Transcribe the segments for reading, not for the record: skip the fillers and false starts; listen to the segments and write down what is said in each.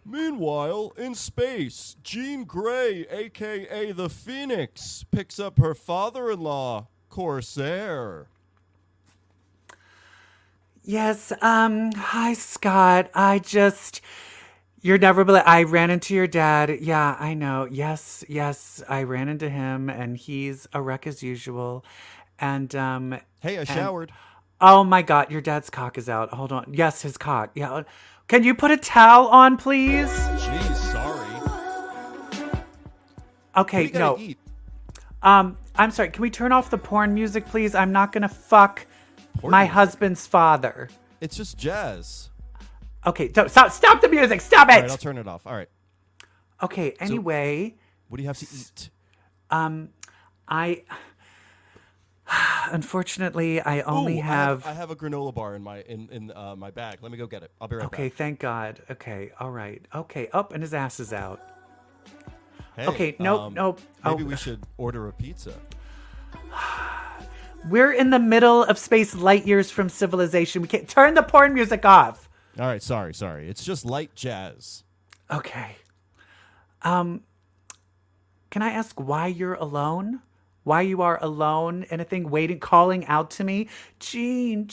Meanwhile, in space, Jean Grey, a.k.a. the Phoenix, picks up her father-in-law, Corsair. Yes, hi, Scott. You're never believe. I ran into your dad. Yeah, I know. Yes, I ran into him, and he's a wreck as usual. And, Hey, I showered. oh my God, your dad's cock is out. Hold on. Yes, his cock. Yeah. Can you put a towel on, please? Jeez, sorry. Okay, What do you gotta eat? I'm sorry. Can we turn off the porn music, please? I'm not gonna fuck my husband's father. It's just jazz. Okay, stop the music. Stop it. All right, I'll turn it off. All right. Okay, anyway. So, what do you have to eat? Unfortunately, I only have... I have a granola bar in my bag. Let me go get it. I'll be right back. Okay, thank God. Okay, all right. Okay, up and his ass is out. Hey, okay, nope. Maybe we should order a pizza. We're in the middle of space, light years from civilization. We can't turn the porn music off. All right, sorry. It's just light jazz. Okay. Can I ask why you're alone? Why you are alone? Anything waiting, calling out to me? Jean,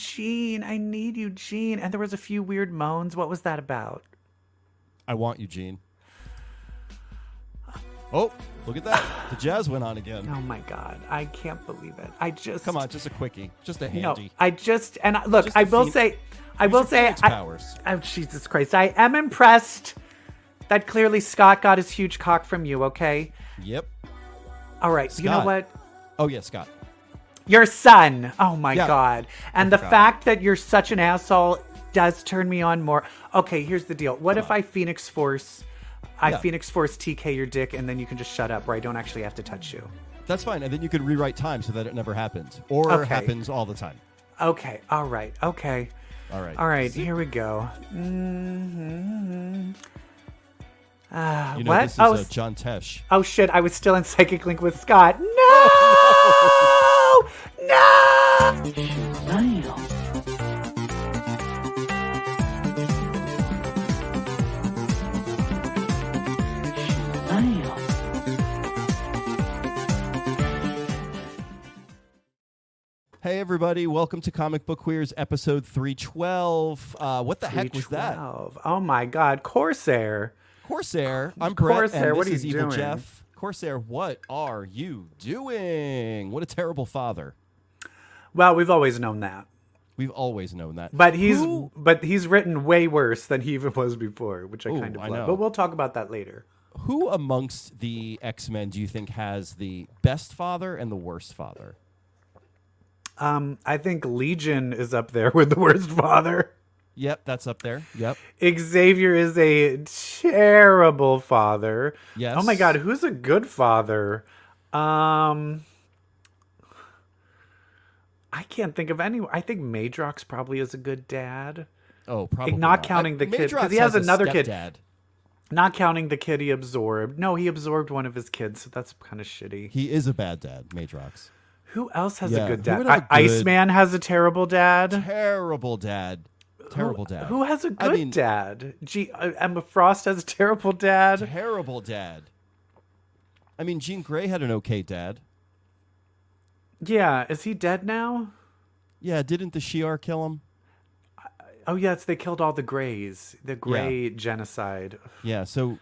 I need you, Jean. And there was a few weird moans. What was that about? I want you, Jean. Oh, look at that. The jazz went on again. Oh my God. I can't believe it. Come on, just a quickie. Just a handy. No, look, I will say, powers. Oh, Jesus Christ. I am impressed that clearly Scott got his huge cock from you, okay? Yep. All right. Scott. You know what? Oh, yeah, Scott. Your son. Oh my God. And the fact that you're such an asshole does turn me on more. Okay, here's the deal. What if I Phoenix Force TK your dick, and then you can just shut up, where I don't actually have to touch you? That's fine. And then you could rewrite time so that it never happens. Or happens all the time. Okay. All right. Okay. All right. All right. Here we go. Mm-hmm. What? This is John Tesh. Oh, shit. I was still in Psychic Link with Scott. No! Hey, everybody. Welcome to Comic Book Queers, episode 312. What the heck was that? Oh, my God. Corsair. I'm Brett, Corsair, and what this are is you doing? EvilJeff. Corsair, what are you doing? What a terrible father. Well, we've always known that. We've always known that. But he's written way worse than he even was before, which I kind of love. Know. But we'll talk about that later. Who amongst the X-Men do you think has the best father and the worst father? I think Legion is up there with the worst father. Yep, that's up there. Yep. Xavier is a terrible father. Yes. Oh my God, who's a good father? I can't think of anyone. I think Madrox probably is a good dad. Oh, probably not counting the kid, because he has another kid. Not counting the kid he absorbed. No, he absorbed one of his kids, so that's kind of shitty. He is a bad dad, Madrox. Who else has a good dad? Iceman has a terrible dad. Terrible dad. Who has a good dad? Emma Frost has a terrible dad. Terrible dad. I mean, Jean Grey had an okay dad. Yeah, is he dead now? Yeah, didn't the Shi'ar kill him? Oh, yes, they killed all the Greys. The Grey genocide. Yeah, so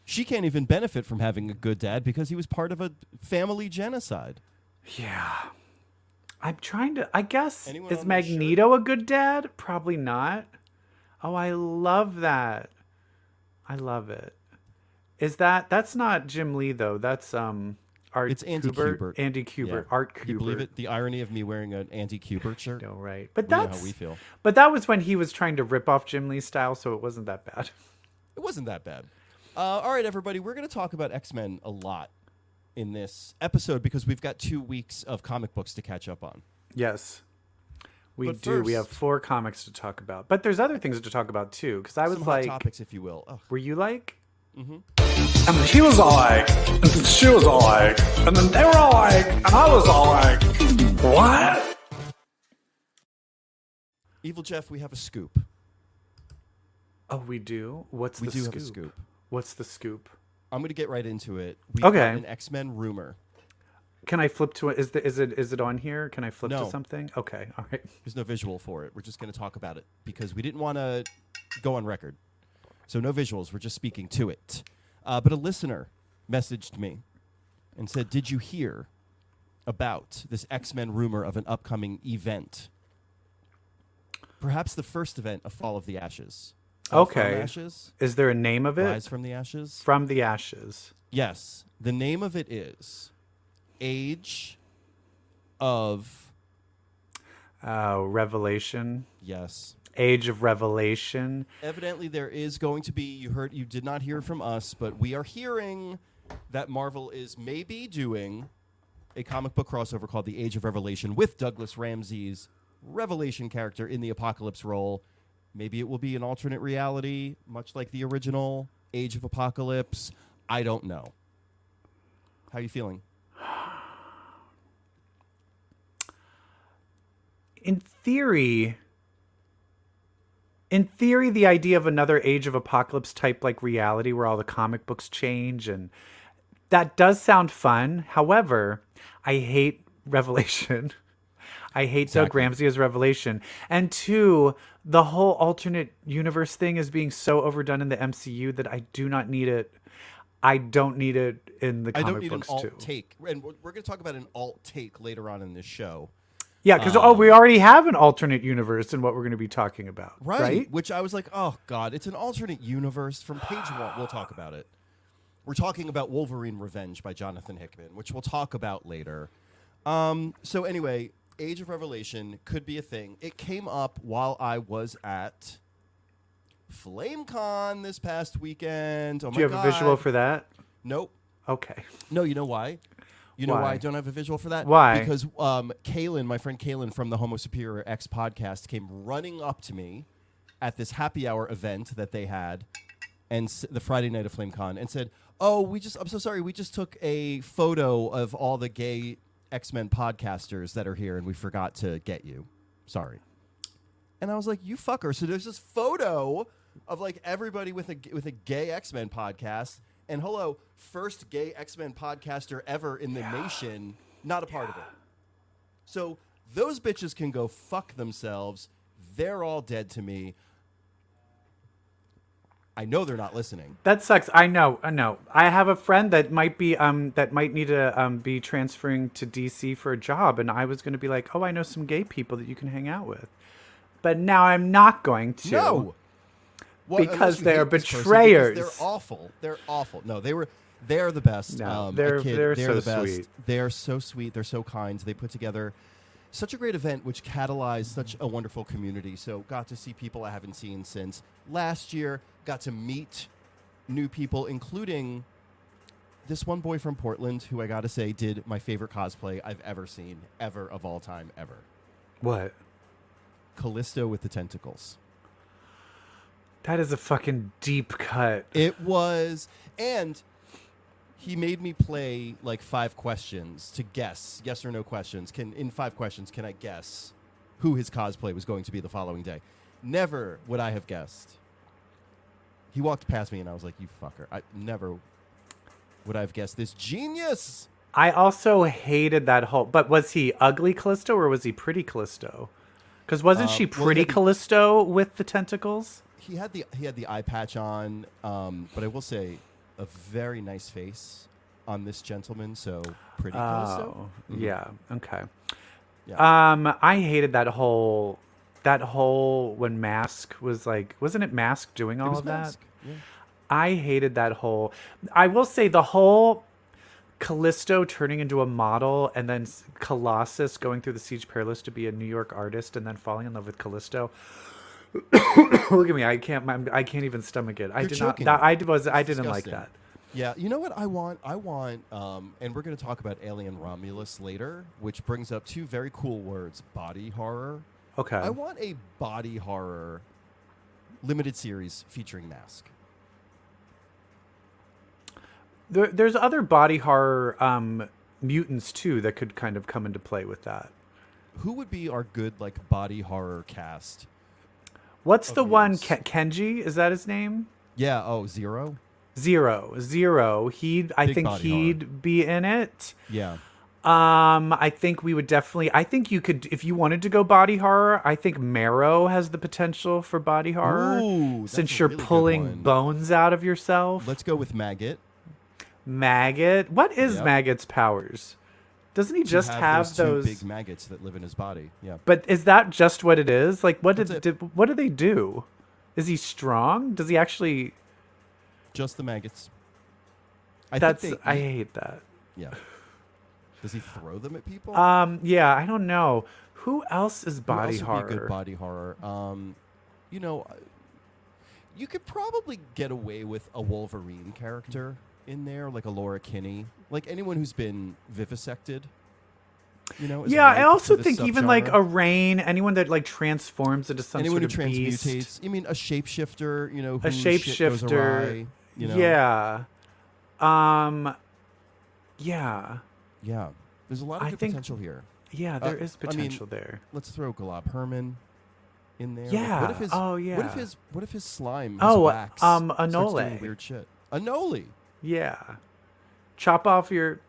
she can't even benefit from having a good dad because he was part of a family genocide. Yeah. I'm trying to... I guess... Is Magneto a good dad? Probably not. Oh, I love that. I love it. Is that... That's not Jim Lee, though. That's Art It's Andy Kubert. Andy Kubert. Yeah. Art Kubert. You believe it? The irony of me wearing an Andy Kubert shirt? No, right. But that's... how we feel. But that was when he was trying to rip off Jim Lee's style, so it wasn't that bad. It wasn't that bad. All right, everybody. We're going to talk about X-Men a lot in this episode because we've got 2 weeks of comic books to catch up on. Yes, we do. We have 4 comics to talk about, but there's other things to talk about too. Because I was hot topics, if you will. Ugh. Were you like? Mm-hmm. And he was all like, and she was all like, and then they were all like, and I was all like, what? EvilJeff, we have a scoop. Oh, we do? What's the scoop? We do have a scoop. What's the scoop? I'm going to get right into it. We've Okay. got an X-Men rumor. Can I flip to it? Is it on here? Can I flip to No. something? Okay, all right. There's no visual for it. We're just going to talk about it because we didn't want to go on record. So no visuals. We're just speaking to it. But a listener messaged me and said, did you hear about this X-Men rumor of an upcoming event? Perhaps the first event of Fall of the Ashes. Okay. From Ashes? Is there a name of it? Rise from the Ashes? From the Ashes. Yes. The name of it is Age of... Revelation. Yes. Age of Revelation. Evidently, there is going to be, you did not hear from us, but we are hearing that Marvel is maybe doing a comic book crossover called The Age of Revelation with Douglas Ramsey's Revelation character in the Apocalypse role. Maybe it will be an alternate reality, much like the original Age of Apocalypse. I don't know. How are you feeling? In theory, the idea of another Age of Apocalypse type like reality where all the comic books change, and that does sound fun. However, I hate Revelation. I hate Doug Ramsey as Revelation. And two, the whole alternate universe thing is being so overdone in the MCU that I do not need it. I don't need it in the comic books too. I don't need an alt take. And we're going to talk about an alt take later on in this show. Yeah, because we already have an alternate universe in what we're going to be talking about. Right? Which I was like, oh, God, it's an alternate universe from page 1. We'll talk about it. We're talking about Wolverine Revenge by Jonathan Hickman, which we'll talk about later. So anyway, Age of Revelation could be a thing. It came up while I was at FlameCon this past weekend. Oh, do you have a visual for that? Nope. Okay. No, you know why? You know why I don't have a visual for that? Why? Because Kaylin, my friend Kaylin from the Homo Superior X podcast, came running up to me at this happy hour event that they had, and the Friday night of FlameCon, and said, "Oh, I'm so sorry. We just took a photo of all the gay X-Men podcasters that are here, and we forgot to get you. Sorry." And I was like, "You fucker!" So there's this photo of like everybody with a gay X-Men podcast. And hello, first gay X-Men podcaster ever in the nation, not a part of it. So those bitches can go fuck themselves. They're all dead to me. I know they're not listening. That sucks. I know. I have a friend that might be that might need to be transferring to DC for a job, and I was going to be like, "Oh, I know some gay people that you can hang out with," but now I'm not going to. No. Well, because they're betrayers. Because they're awful. They're awful. No, they're the best. No, they're so the best. sweet. They're so sweet. They're so kind. They put together such a great event, which catalyzed such a wonderful community. So got to see people I haven't seen since last year. Got to meet new people, including this one boy from Portland who I got to say did my favorite cosplay I've ever seen, ever of all time, ever. What? Callisto with the tentacles. That is a fucking deep cut. It was, and he made me play like 5 questions to guess, yes or no questions. In 5 questions, can I guess who his cosplay was going to be the following day? Never would I have guessed. He walked past me and I was like, you fucker. I never would I have guessed this genius. I also hated that whole, but was he ugly Callisto or was he pretty Callisto? Because wasn't she pretty Callisto with the tentacles? He had the eye patch on, but I will say a very nice face on this gentleman, so pretty Callisto. Mm-hmm. Yeah, okay. Yeah. I hated that whole when Mask was like, wasn't it Mask doing all of that? Mask. Yeah. I hated that whole, I will say the whole Callisto turning into a model and then Colossus going through the Siege Perilous to be a New York artist and then falling in love with Callisto. Look at me. I can't even stomach it. I didn't like that. Yeah. You know what I want? And we're going to talk about Alien Romulus later, which brings up 2 very cool words, body horror. Okay. I want a body horror limited series featuring Mask. There's other body horror mutants too that could kind of come into play with that. Who would be our good like body horror cast? What's the one? names. Kenji? Is that his name? Yeah. Oh, Zero. Zero. I Big think body he'd be in it. Yeah. I think we would definitely. I think you could, if you wanted to go body horror. I think Marrow has the potential for body horror. Ooh, that's Since a you're really good pulling one. bones out of yourself. Let's go with Maggot. Maggot. What is Yep. Maggot's powers? Doesn't he To just have those those? two big maggots that live in his body? Yeah. But is that just what it is? Like, what That's what do they do? Is he strong? Does he actually? Just the maggots. I hate that. Yeah. Does he throw them at people? Yeah, I don't know. Who else is Who body else would horror? be a good body horror. You know, you could probably get away with a Wolverine character in there, like a Laura Kinney, like anyone who's been vivisected. You know. is Yeah, I ripe also for this think even like subgenre. a Rain, anyone that like transforms into some anyone sort who of beast. transmutates. You mean a shapeshifter? You know, A whose shit goes shapeshifter. awry, you know? Yeah. Yeah. Yeah. There's a lot of I good think- potential here. Yeah, there is I mean, potential there. Let's throw Galab Herman in there. Yeah. What if his, Oh, yeah. What if his slime, his Oh, wax, starts Anole. doing weird shit? Anole. Yeah. Chop off your.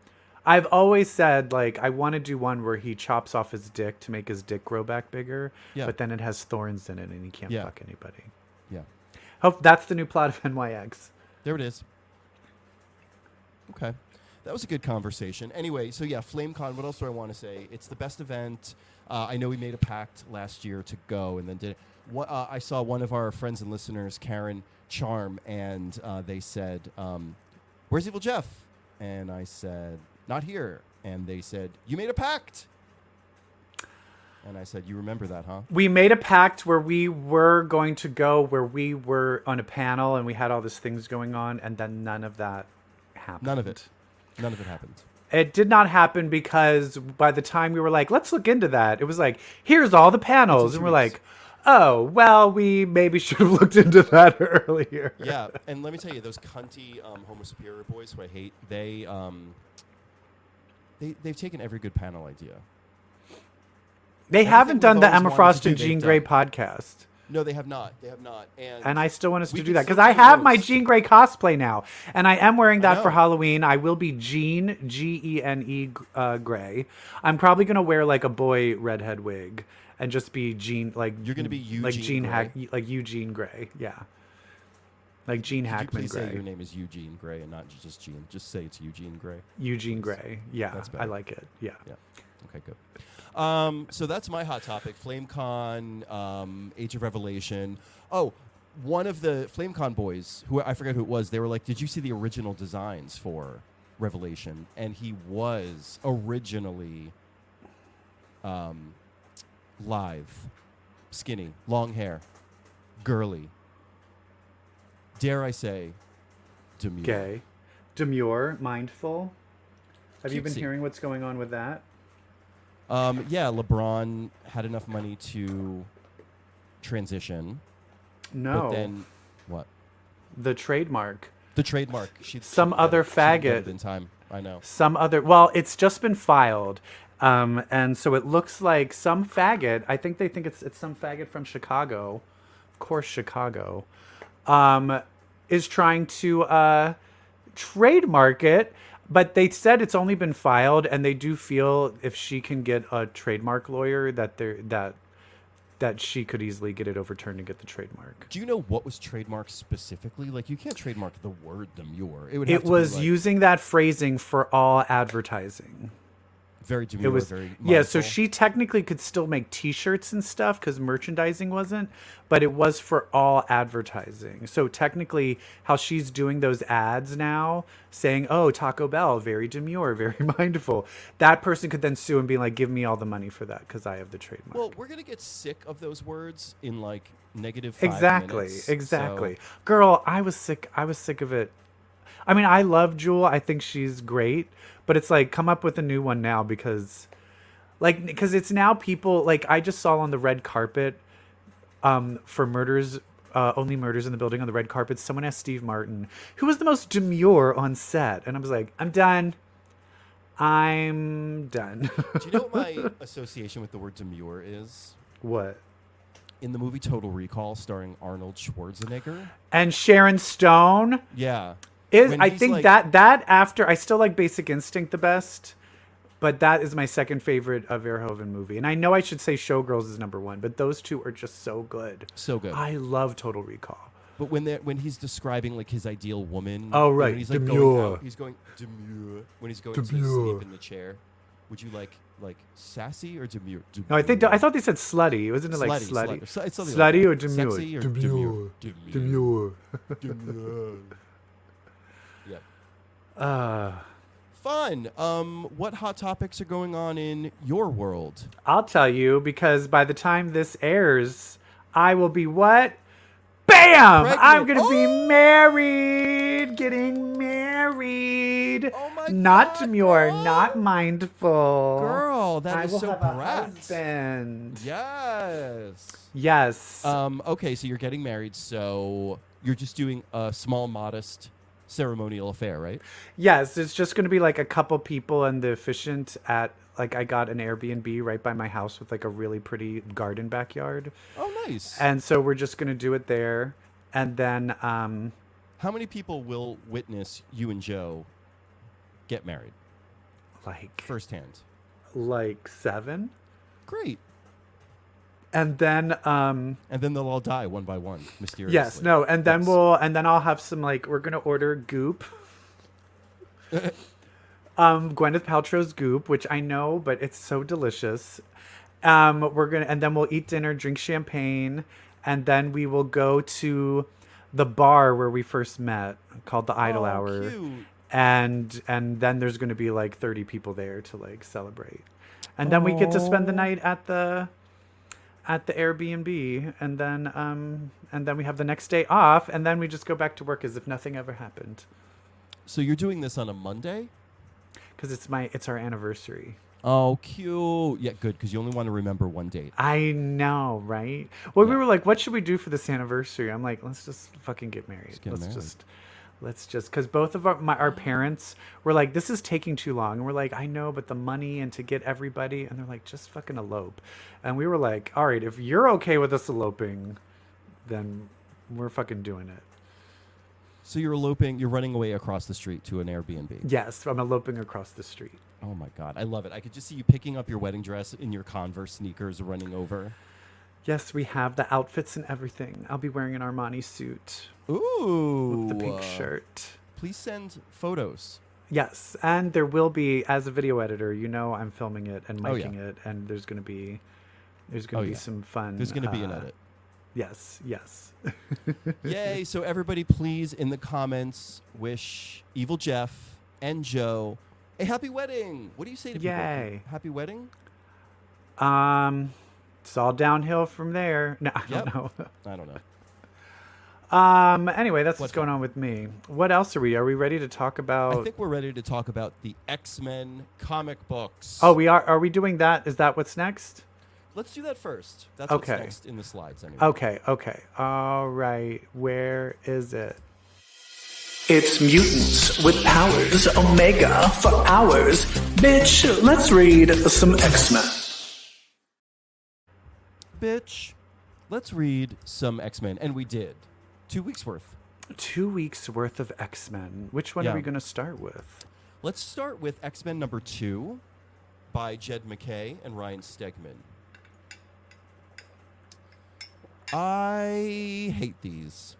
I've always said, like, I want to do one where he chops off his dick to make his dick grow back bigger, Yeah. but then it has thorns in it and he can't Yeah. fuck anybody. Yeah. Hope that's the new plot of NYX. There it is. Okay. That was a good conversation. Anyway, so yeah, FlameCon, what else do I want to say? It's the best event. I know we made a pact last year to go and then did it. I saw one of our friends and listeners, Karen Charm, and they said, where's EvilJeff? And I said, not here. And they said, you made a pact. And I said, you remember that, huh? We made a pact where we were going to go where we were on a panel and we had all these things going on, and then none of that happened. None of it. None of it happened. It did not happen because by the time we were like, let's look into that, it was like, here's all the panels. And we're weeks. like, oh, well, we maybe should have looked into that earlier. Yeah, and let me tell you, those cunty Homo Superior boys who I hate, they've taken every good panel idea. They haven't done the we've always Emma wanted Frost to and do, Jean they've Grey done. podcast. No, they have not. They have not. And I still want us we to do can that because still I do have my those. Jean Grey cosplay now. And I am wearing that for know. Halloween. I will be Jean, Gene Grey. I'm probably going to wear like a boy redhead wig and just be Jean, like You're gonna be like Eugene Grey? like Eugene Grey. Yeah. Like Gene Could you Hackman please say Grey. your name is Eugene Grey and not just Gene? Just say it's Eugene Grey. Eugene Grey. Yeah. That's I better. like it. Yeah. Yeah. Okay, good. So that's my hot topic. FlameCon, Age of Revelation. Oh, one of the FlameCon boys, who I forget who it was, they were like, did you see the original designs for Revelation? And he was originally live, skinny, long hair, girly. Dare I say, demure. Gay. Demure. Mindful. Have you been Cutesy. hearing what's going on with that? Yeah, LeBron had enough money to transition. No. But then, what? The trademark. The trademark. Some other she didn't get it faggot. in time. I know. Some other. Well, it's just been filed, and so it looks like some faggot. I think they think it's some faggot from Chicago, of course, Chicago, is trying to trademark it. But they said it's only been filed, and they do feel if she can get a trademark lawyer that she could easily get it overturned and get the trademark. Do you know what was trademarked specifically? Like, you can't trademark the word demure. It would. It was using that phrasing for all advertising. very demure. It was very yeah. So mindful. she technically could still make T-shirts and stuff because merchandising wasn't, but it was for all advertising. So technically, how she's doing those ads now, saying, "Oh, Taco Bell, very demure, very mindful," that person could then sue and be like, "Give me all the money for that because I have the trademark." Well, we're gonna get sick of those words in like negative 5 minutes, Exactly. so- Girl, I was sick of it. I mean, I love Jewel. I think she's great, but it's like, come up with a new one now because it's now people like I just saw on the red carpet for Murders, Only Murders in the Building on the red carpet. Someone asked Steve Martin, who was the most demure on set. And I was like, I'm done. Do you know what my association with the word demure is? What? in the movie Total Recall, starring Arnold Schwarzenegger and Sharon Stone. Yeah. I think that after, I still like Basic Instinct the best, but that is my second favorite of Verhoeven movie. And I know I should say Showgirls is number one, but those two are just so good. So good. I love Total Recall. But when he's describing like his ideal woman, oh right, when he's like going out, he's going demure when he's going to sleep in the chair. Would you like sassy or demure? No, I thought they said slutty. Wasn't it like slutty? Slutty or demure? Sexy or demure? Demure. Demure. Yeah. Fun. What hot topics are going on in your world? I'll tell you, because by the time this airs, I will be what? Bam! Pregnant. I'm gonna be married, getting married. Oh my not God, demure, girl. not mindful. Girl, that is so I will have brat. a husband. Yes. Yes. Okay, so you're getting married, so you're just doing a small, modest ceremonial affair, right? Yes, it's just going to be like a couple people and the officiant at, like, I got an Airbnb right by my house with like a really pretty garden backyard. Oh, nice. And so we're just going to do it there. And then how many people will witness you and Joe get married? Like firsthand. Like 7. Great. And then they'll all die one by one, mysteriously. Yes, no, and then I'll have some, like, we're gonna order Goop. Gwyneth Paltrow's Goop, which I know, but it's so delicious. And then we'll eat dinner, drink champagne, and then we will go to the bar where we first met, called the Idle Hour. Cute. And then there's gonna be like 30 people there to like celebrate. And then we get to spend the night at the Airbnb, and then we have the next day off, and then we just go back to work as if nothing ever happened. So you're doing this on a Monday? Because it's our anniversary. Oh, cute. Yeah, good, because you only want to remember one date. I know, right? Well, we were like, what should we do for this anniversary? I'm like, let's just fucking get married. Let's just, because both of our parents were like, this is taking too long. And we're like, I know, but the money and to get everybody. And they're like, just fucking elope. And we were like, all right, if you're okay with us eloping, then we're fucking doing it. So you're eloping, you're running away across the street to an Airbnb. Yes, I'm eloping across the street. Oh my God, I love it. I could just see you picking up your wedding dress in your Converse sneakers, running over. Yes, we have the outfits and everything. I'll be wearing an Armani suit. Ooh. With the pink shirt. Please send photos. Yes, and there will be, as a video editor, I'm filming it and miking it, and there's going to be some fun. There's going to be an edit. Yes. Yay, so everybody please in the comments wish EvilJeff and Joe a happy wedding. What do you say to people? Yay. Happy wedding? It's all downhill from there. No, I don't know. I don't know. Anyway, that's what's going on with me. What else are we? Are we ready to talk about? I think we're ready to talk about the X-Men comic books. Oh, we are. Are we doing that? Is that what's next? Let's do that first. That's what's next in the slides. Anyway. Okay. All right. Where is it? It's mutants with powers, Omega for hours. Bitch, let's read some X-Men. Bitch, let's read some X-Men. And we did. 2 weeks worth. 2 weeks worth of X-Men. Which one are we going to start with? Let's start with X-Men number 2 by Jed MacKay and Ryan Stegman. I hate these.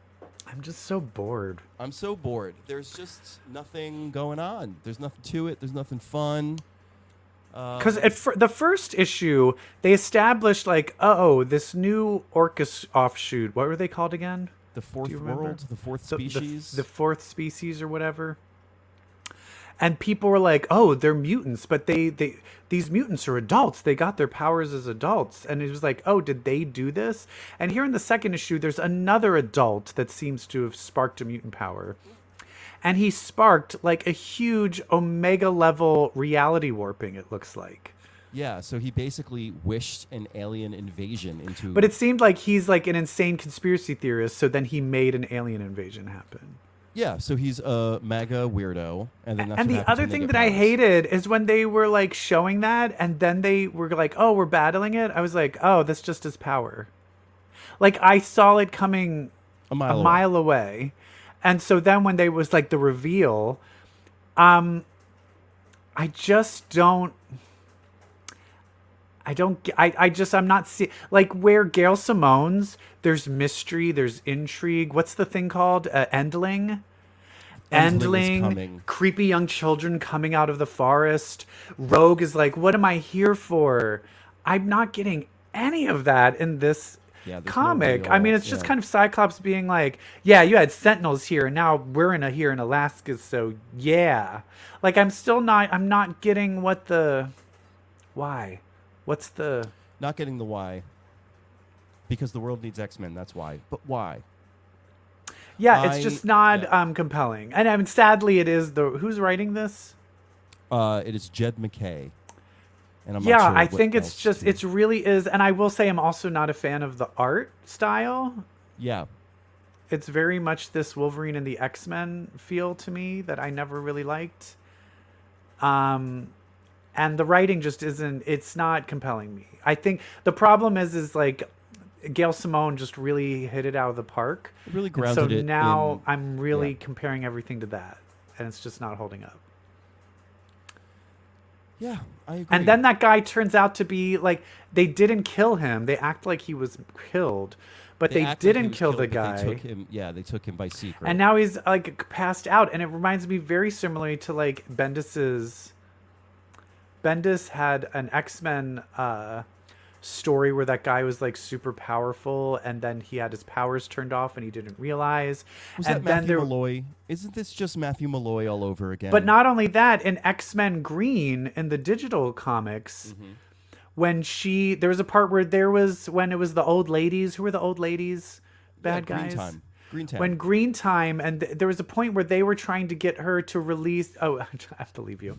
I'm just so bored. I'm so bored. There's just nothing going on. There's nothing to it. There's nothing fun. Because the first issue, they established this new Orcus offshoot. What were they called again? The fourth world, the fourth species. The fourth species or whatever. And people were like, oh, they're mutants, but these mutants are adults. They got their powers as adults. And it was like, oh, did they do this? And here in the second issue, there's another adult that seems to have sparked a mutant power. And he sparked like a huge Omega level reality warping, it looks like. Yeah, so he basically wished an alien invasion into... But it seemed like he's like an insane conspiracy theorist, so then he made an alien invasion happen. Yeah, so he's a MAGA weirdo, and then that's and the other thing that I hated is when they were like showing that, and then they were like, "Oh, we're battling it." I was like, "Oh, that's just his power." like I saw it coming a mile away. And so then when they was like the reveal, I just don't. I'm not seeing, like, where Gail Simone's, there's mystery, there's intrigue. What's the thing called? Endling? Endling, creepy young children coming out of the forest. Rogue is like, what am I here for? I'm not getting any of that in this comic. No I mean, it's just kind of Cyclops being like, yeah, you had Sentinels here, and now we're here in Alaska, so yeah. Like, I'm not getting what the... Why? What's the... Not getting the why. Because the world needs X-Men, that's why. But why? Yeah, it's just not compelling. And I mean, sadly, it is the... Who's writing this? It is Jed McKay. And I'm yeah, not sure I think it's just... It really is... And I will say I'm also not a fan of the art style. Yeah. It's very much this Wolverine and the X-Men feel to me that I never really liked. And the writing just isn't... It's not compelling me. I think the problem is like... Gail Simone just really hit it out of the park. It really grounded it. So now I'm really comparing everything to that, and it's just not holding up. Yeah, I agree. And then that guy turns out to be like, they didn't kill him. They act like he was killed, but they didn't kill the guy. They took him by secret. And now he's like passed out, and it reminds me very similarly to like Bendis's. Bendis had an X-Men story where that guy was like super powerful, and then he had his powers turned off and he didn't realize. Was that Matthew Malloy? Isn't this just Matthew Malloy all over again? But not only that, in X-Men Green in the digital comics, when there was a part where when it was the old ladies. Who were the old ladies? Bad guys. Green Time. When Green Time, and there was a point where they were trying to get her to release. Oh, I believe you.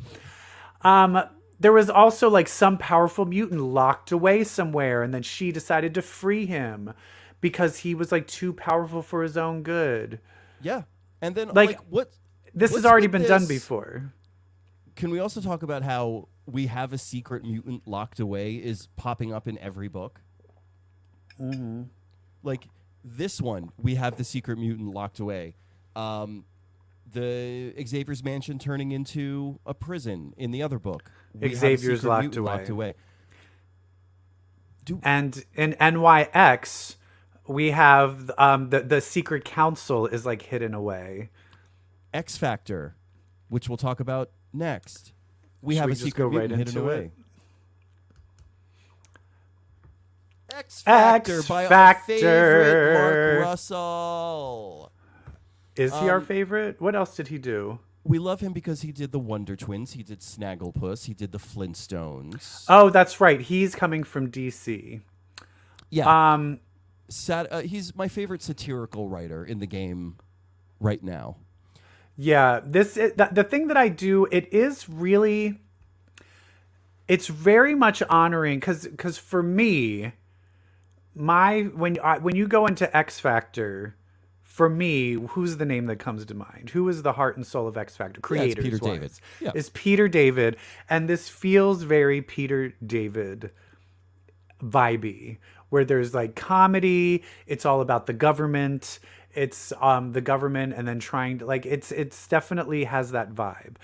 There was also like some powerful mutant locked away somewhere, and then she decided to free him because he was like too powerful for his own good. Yeah. And then like what? This has already been done before. Can we also talk about how we have a secret mutant locked away is popping up in every book? Mm-hmm. Like this one, we have the secret mutant locked away. The Xavier's mansion turning into a prison in the other book. Xavier's locked away. And in NYX, we have the secret council is like hidden away. X Factor, which we'll talk about next. We have a secret mutant hidden away. X Factor by our favorite Mark Russell. Is he our favorite? What else did he do? We love him because he did the Wonder Twins. He did Snagglepuss. He did the Flintstones. Oh, that's right. He's coming from DC. Yeah. He's my favorite satirical writer in the game right now. Yeah. The thing that I do, it's very much honoring because for me, when you go into X Factor. For me, who's the name that comes to mind? Who is the heart and soul of X Factor? Creators. Peter David. Yeah. Is Peter David. And this feels very Peter David vibey, where there's like comedy. It's all about the government. It's the government and then trying to like, it's definitely has that vibe.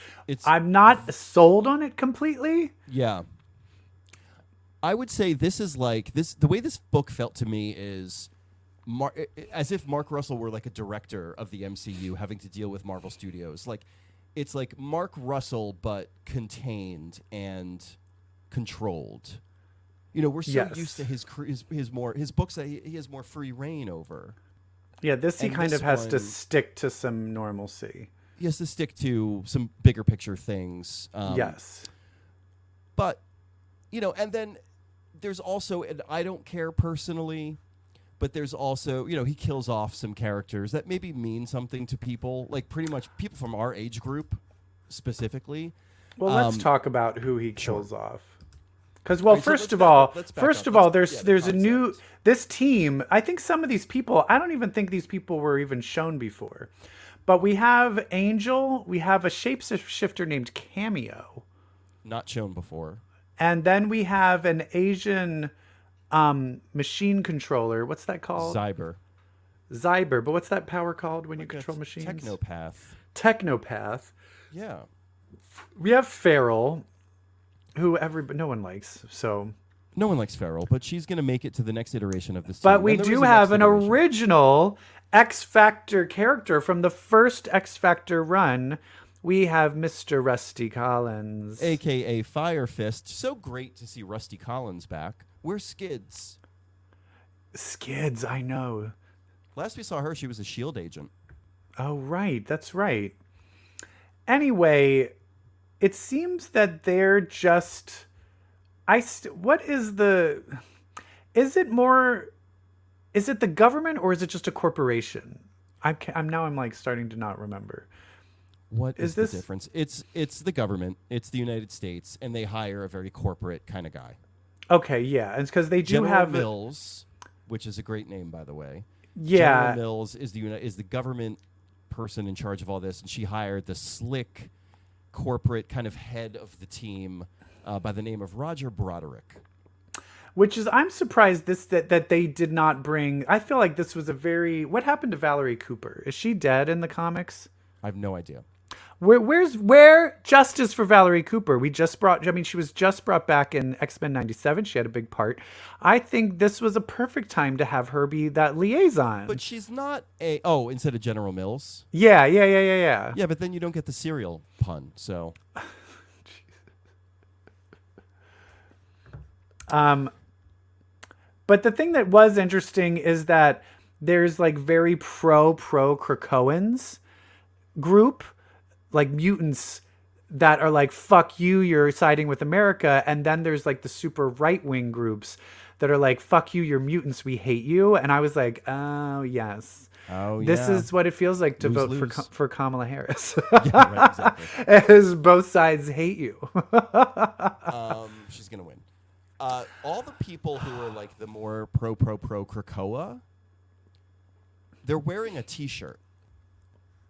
I'm not sold on it completely. Yeah. I would say this is like this. The way this book felt to me is as if Mark Russell were like a director of the MCU having to deal with Marvel Studios. Like, it's like Mark Russell, but contained and controlled. You know, we're so used to his books that he has more free reign over. Yeah, he kind of has to stick to some normalcy. He has to stick to some bigger picture things. Yes. But, you know, and then there's also, and I don't care personally, but there's also, you know, he kills off some characters that maybe mean something to people, like pretty much people from our age group specifically. Well, let's talk about who he kills off. Because, well, first of all, there's a new, this team, I think some of these people, I don't even think these people were even shown before. But we have Angel, we have a shapeshifter named Cameo. Not shown before. And then we have an Asian machine controller. What's that called? Cyber. But what's that power called when you control machines? Technopath. Yeah. We have Feral, who no one likes. So no one likes Feral, but she's going to make it to the next iteration of this. But team. we do have an original X Factor character from the first X Factor run. We have Mr. Rusty Collins, aka Fire Fist. So great to see Rusty Collins back. Where's Skids? Skids, I know. Last we saw her, she was a S.H.I.E.L.D. agent. Oh, right. That's right. Anyway, it seems that they're just... what is the... Is it the government or is it just a corporation? I'm like starting to not remember. What is the difference? It's the government. It's the United States, and they hire a very corporate kind of guy. Okay, yeah. It's because they do General have... Mills, which is a great name, by the way. Yeah. General Mills is the government person in charge of all this, and she hired the slick corporate kind of head of the team by the name of Roger Broderick. Which is, I'm surprised that they did not bring... I feel like this was a very... What happened to Valerie Cooper? Is she dead in the comics? I have no idea. Where justice for Valerie Cooper? She was just brought back in X-Men 97. She had a big part. I think this was a perfect time to have her be that liaison. But she's not instead of General Mills. Yeah. Yeah, but then you don't get the cereal pun, so. But the thing that was interesting is that there's like very pro Krakoans group, like mutants that are like, fuck you, you're siding with America. And then there's like the super right-wing groups that are like, fuck you, you're mutants, we hate you. And I was like, oh, yes. Oh, yeah. This is what it feels like to vote lose. for Kamala Harris. Yeah, right, exactly. As both sides hate you. She's going to win. All the people who are like the more pro Krakoa, they're wearing a T-shirt.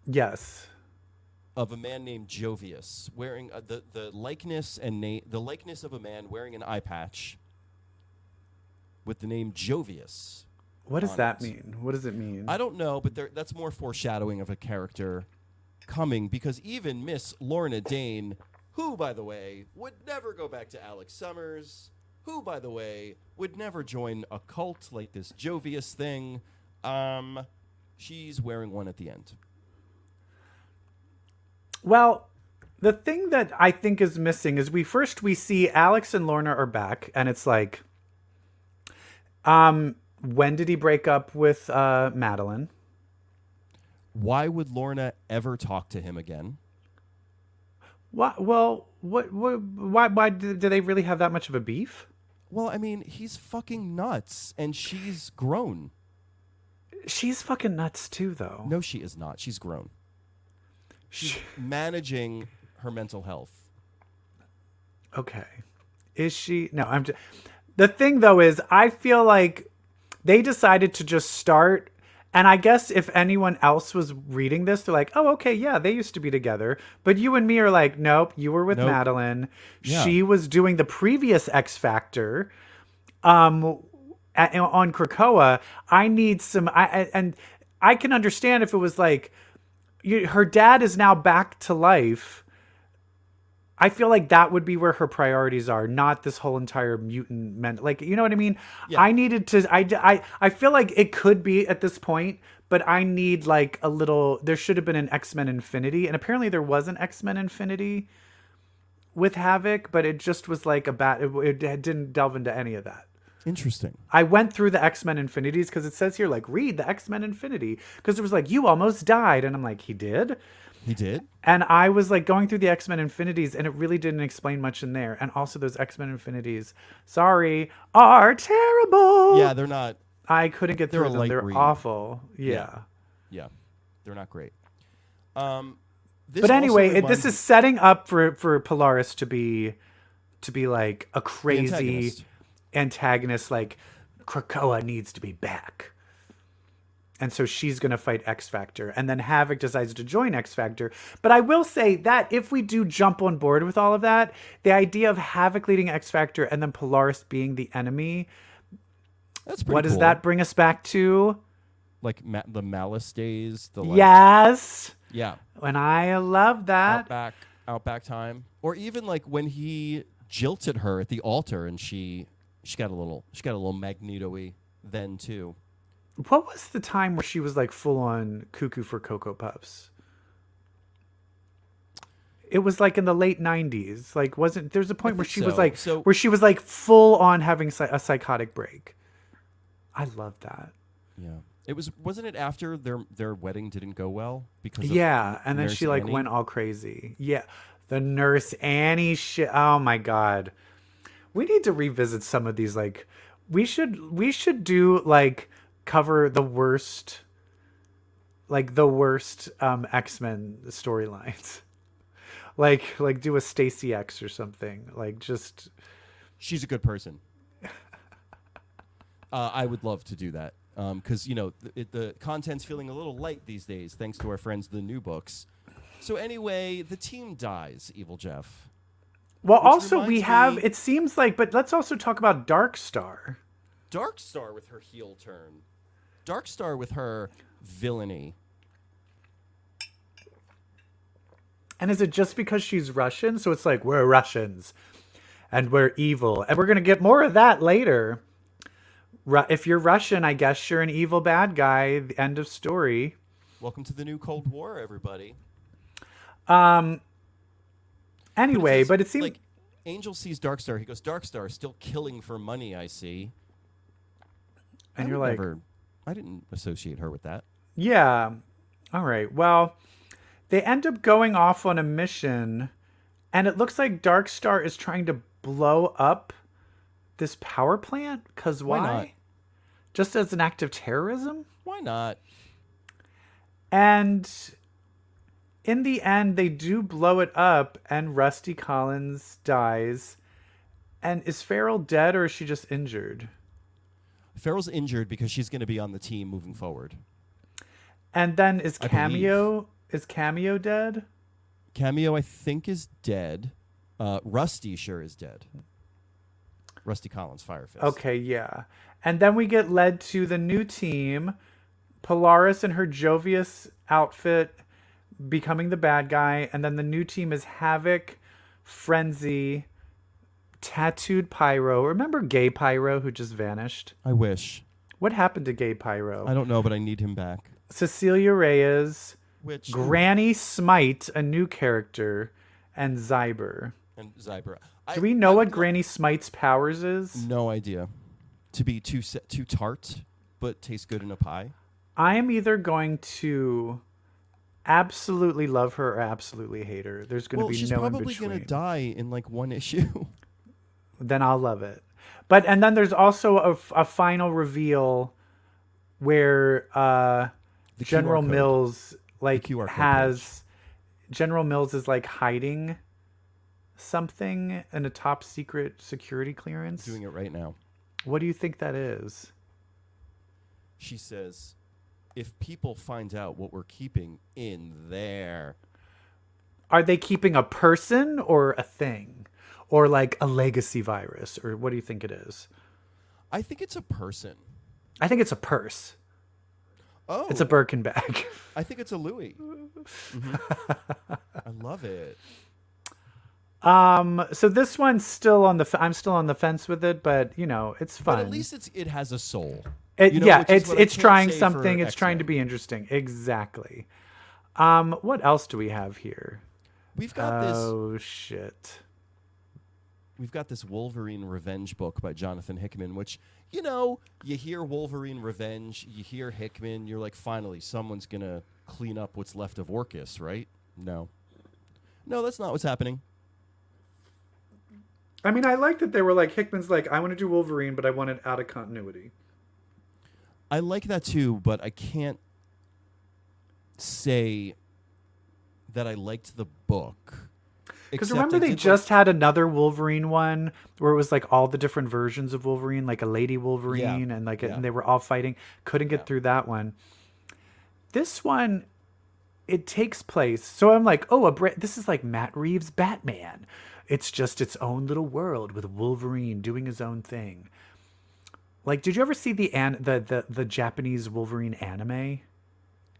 Yes. Of a man named Jovius, wearing the likeness of a man wearing an eye patch with the name Jovius. What does that mean? What does it mean? I don't know, but that's more foreshadowing of a character coming, because even Miss Lorna Dane, who, by the way, would never go back to Alex Summers, who, by the way, would never join a cult like this Jovius thing, she's wearing one at the end. Well, the thing that I think is missing is we see Alex and Lorna are back, and it's like, when did he break up with Madeline? Why would Lorna ever talk to him again? Why do they really have that much of a beef? Well, I mean, he's fucking nuts, and she's grown. She's fucking nuts too, though. No, she is not. She's grown. She's managing her mental health. Okay. Is she? No, the thing, though, is I feel like they decided to just start. And I guess if anyone else was reading this, they're like, oh, okay, yeah, they used to be together. But you and me are like, nope, you were with Madeline. Yeah. She was doing the previous X Factor on Krakoa. I need some... and I can understand if it was like, her dad is now back to life. I feel like that would be where her priorities are, not this whole entire mutant like, you know what I mean? Yeah. I needed to, I feel like it could be at this point, but I need like a little, there should have been an X-Men Infinity, and apparently there was an X-Men Infinity with Havoc, but it just was like it didn't delve into any of that. Interesting. I went through the X-Men Infinities because it says here, like, read the X-Men Infinity, because it was like, you almost died. And I'm like, he did? He did? And I was like going through the X-Men Infinities, and it really didn't explain much in there. And also those X-Men Infinities, sorry, are terrible. Yeah, they're not. I couldn't get through them. They're awful. Yeah. They're not great. But anyway, this is setting up for Polaris to be like a crazy antagonist, like Krakoa needs to be back. And so she's going to fight X Factor. And then Havoc decides to join X Factor. But I will say that if we do jump on board with all of that, the idea of Havoc leading X Factor and then Polaris being the enemy, That's pretty What does cool. that bring us back to? Like the Malice days. Yes. Yeah. And I love that. Outback time, or even like when he jilted her at the altar, and she got a little Magneto-y then too. What was the time where she was like full on cuckoo for Cocoa Puffs? It was like in the late 90s. Like, there's a point where she was like, where she was like full on having a psychotic break. I love that. Yeah. Wasn't it after their wedding didn't go well because and then Nurse she like Annie? went all crazy. Yeah. The Nurse Annie shit. Oh my God. We need to revisit some of these. Like, we should do like cover the worst X-Men storylines. Like do a Stacy X or something. Like, just, she's a good person. I would love to do that because the content's feeling a little light these days, thanks to our friends the New Books. So anyway, the team dies. EvilJeff. Well, also we have. It seems like, but let's also talk about Darkstar. Darkstar with her heel turn. Darkstar with her villainy. And is it just because she's Russian? So it's like, we're Russians and we're evil. And we're going to get more of that later. If you're Russian, I guess you're an evil bad guy. The end of story. Welcome to the new Cold War, everybody. Anyway, but it seems like Angel sees Darkstar. He goes, Darkstar, still killing for money, I see. And you're like, I didn't associate her with that. Yeah. All right. Well, they end up going off on a mission, and it looks like Darkstar is trying to blow up this power plant. Because why? Not? Just as an act of terrorism? Why not? And in the end, they do blow it up, and Rusty Collins dies. And is Farrell dead, or is she just injured? Farrell's injured because she's going to be on the team moving forward. And then is Cameo dead? Cameo, I think, is dead. Rusty sure is dead. Rusty Collins, Firefist. Okay, yeah. And then we get led to the new team, Polaris in her Jovius outfit becoming the bad guy, and then the new team is Havoc, Frenzy, Tattooed Pyro. Remember Gay Pyro, who just vanished? I wish. What happened to Gay Pyro? I don't know, but I need him back. Cecilia Reyes, which Granny Smite, a new character, and Zyber. Do we know what Granny Smite's powers is? No idea. To be too tart, but taste good in a pie. I am either going to absolutely love her or absolutely hate her. There's going to be no in between. She's probably going to die in like one issue. Then I'll love it. And then there's also a final reveal where General Mills General Mills is like hiding something in a top secret security clearance. Doing it right now. What do you think that is? She says, if people find out what we're keeping in there. Are they keeping a person or a thing? Or like a legacy virus? Or what do you think it is? I think it's a person. I think it's a purse. Oh. It's a Birkin bag. I think it's a Louis. Mm-hmm. I love it. So this one's still on I'm still on the fence with it, but it's fun. But at least it has a soul. It's trying something. It's trying to be interesting. Exactly. What else do we have here? We've got this. Oh shit. We've got this Wolverine Revenge book by Jonathan Hickman, which, you hear Wolverine Revenge, you hear Hickman, you're like, finally, someone's going to clean up what's left of Orcus, right? No, that's not what's happening. I mean, I like that they were like, Hickman's like, I want to do Wolverine, but I want it out of continuity. I like that too, but I can't say that I liked the book. Because remember they just had another Wolverine one where it was like all the different versions of Wolverine, like a lady Wolverine and and they were all fighting. Couldn't get through that one. This one, it takes place. So I'm like, this is like Matt Reeves' Batman. It's just its own little world with Wolverine doing his own thing. Like, did you ever see the Japanese Wolverine anime?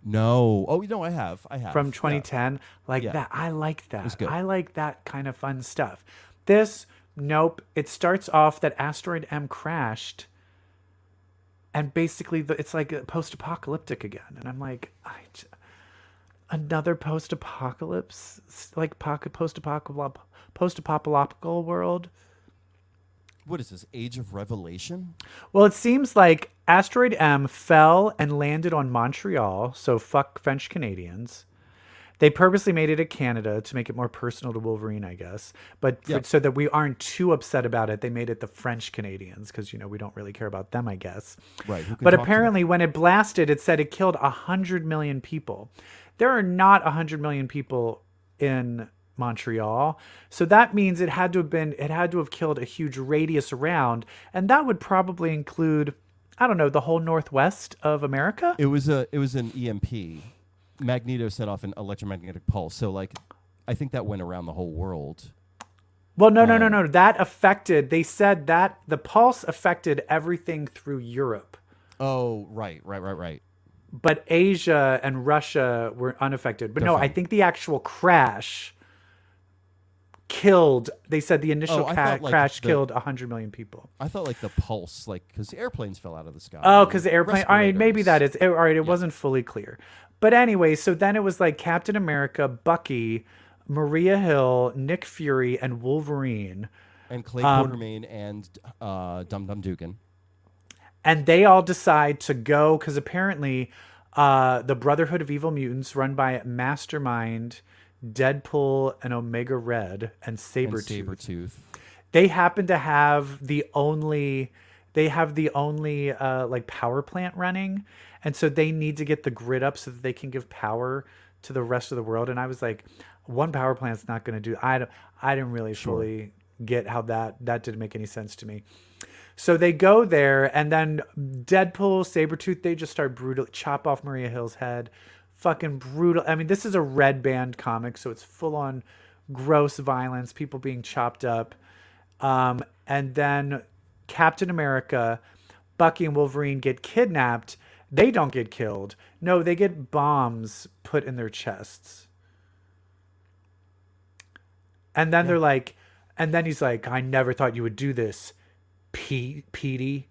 No. Oh, I have. From 2010. Yeah. Like Yeah. that. I like that. It's good. I like that kind of fun stuff. This, nope. It starts off that Asteroid M crashed. And basically, it's like post-apocalyptic again. And I'm like, another post-apocalypse? Like post-apocalyptical world? What is this? Age of Revelation? Well, it seems like Asteroid M fell and landed on Montreal, so fuck French Canadians. They purposely made it a Canada to make it more personal to Wolverine, I guess. But so that we aren't too upset about it, they made it the French Canadians because, we don't really care about them, I guess. Right. But apparently when it blasted, it said it killed 100 million people. There are not 100 million people in Montreal. So that means it had to have killed a huge radius around. And that would probably include, I don't know, the whole Northwest of America. It was an EMP. Magneto set off an electromagnetic pulse. So I think that went around the whole world. Well, no. That affected, they said that the pulse affected everything through Europe. Oh, right. But Asia and Russia were unaffected. But no, I think the actual crash killed, they said the initial crash killed 100 million people. I thought the pulse, because the airplanes fell out of the sky. Oh, because the airplane, all right, maybe that is, all right, it wasn't fully clear. But anyway, so then it was like Captain America, Bucky, Maria Hill, Nick Fury, and Wolverine. And Clay Quartermain and Dum Dum Dugan. And they all decide to go, because apparently the Brotherhood of Evil Mutants, run by Mastermind, Deadpool, and Omega Red, and Sabretooth. They happen to have the only power plant running. And so they need to get the grid up so that they can give power to the rest of the world. And I was like, one power plant's not going to do. I didn't really fully get how that didn't make any sense to me. So they go there, and then Deadpool, Sabretooth, they just start brutally chop off Maria Hill's head. Fucking brutal. I mean, this is a Red Band comic, so it's full on gross violence, people being chopped up. And then Captain America, Bucky, and Wolverine get kidnapped. They don't get killed. No, they get bombs put in their chests. And then they're like, and then he's like, I never thought you would do this, Petey.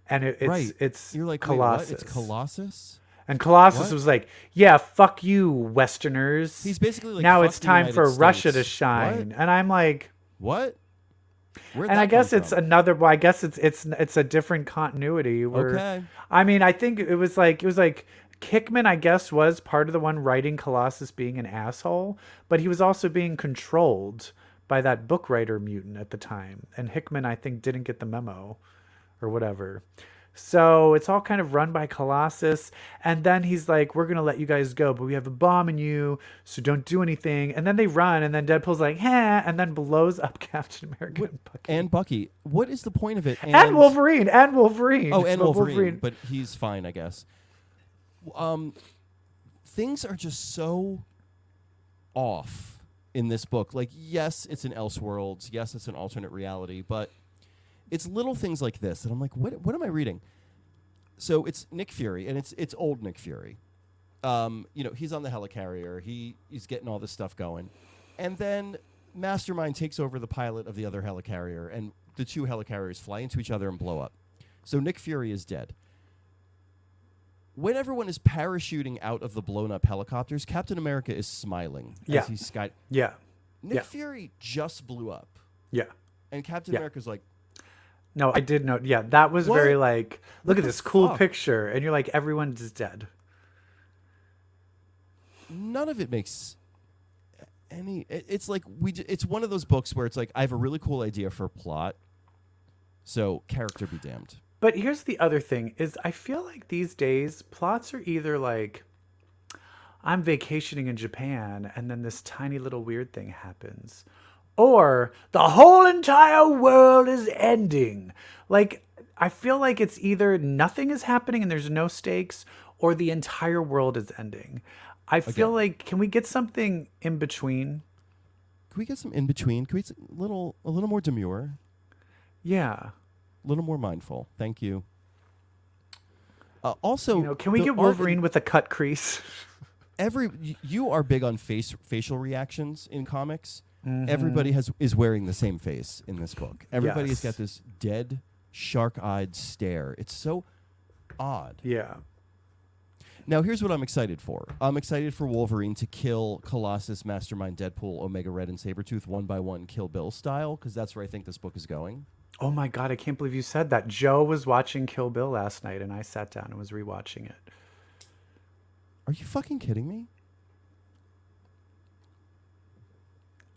And it's You're like, Colossus. Wait, what? It's Colossus? And Colossus was like, yeah, fuck you, Westerners. He's basically like, now it's time for States. Russia to shine. What? And I'm like, what? And I guess it's another. Well, I guess it's a different continuity. Okay. I mean, I think it was like Hickman, I guess, was part of the one writing Colossus being an asshole, but he was also being controlled by that book writer mutant at the time. And Hickman, I think, didn't get the memo or whatever. So it's all kind of run by Colossus. And then he's like, we're going to let you guys go, but we have a bomb in you, so don't do anything. And then they run, and then Deadpool's like, and then blows up Captain America and Bucky. What is the point of it? And Wolverine. Oh, and Wolverine. But he's fine, I guess. Things are just so off in this book. Like, yes, it's an Elseworlds. Yes, it's an alternate reality, but it's little things like this that I'm like, what am I reading? So it's Nick Fury, and it's old Nick Fury. He's on the helicarrier. He's getting all this stuff going. And then Mastermind takes over the pilot of the other helicarrier, and the two helicarriers fly into each other and blow up. So Nick Fury is dead. When everyone is parachuting out of the blown-up helicopters, Captain America is smiling as he's Nick Fury just blew up. Yeah. And Captain America's like, no, I did know. Yeah, that was very like, look at this cool picture. And you're like, everyone's dead. None of it makes any... It's like, it's one of those books where it's like, I have a really cool idea for a plot, so character be damned. But here's the other thing, is I feel like these days, plots are either like, I'm vacationing in Japan, and then this tiny little weird thing happens. Or the whole entire world is ending. Like, I feel like it's either nothing is happening and there's no stakes, or the entire world is ending. I feel like, can we get something in between? Can we get some in between? Can we get a little more demure? Yeah. little more mindful. Thank you. Also, can we get Wolverine with a cut crease? You are big on facial reactions in comics. Mm-hmm. Everybody is wearing the same face in this book. Everybody's got this dead, shark-eyed stare. It's so odd. Yeah. Now, here's what I'm excited for. I'm excited for Wolverine to kill Colossus, Mastermind, Deadpool, Omega Red, and Sabretooth one by one, Kill Bill style, because that's where I think this book is going. Oh my God, I can't believe you said that. Joe was watching Kill Bill last night, and I sat down and was rewatching it. Are you fucking kidding me?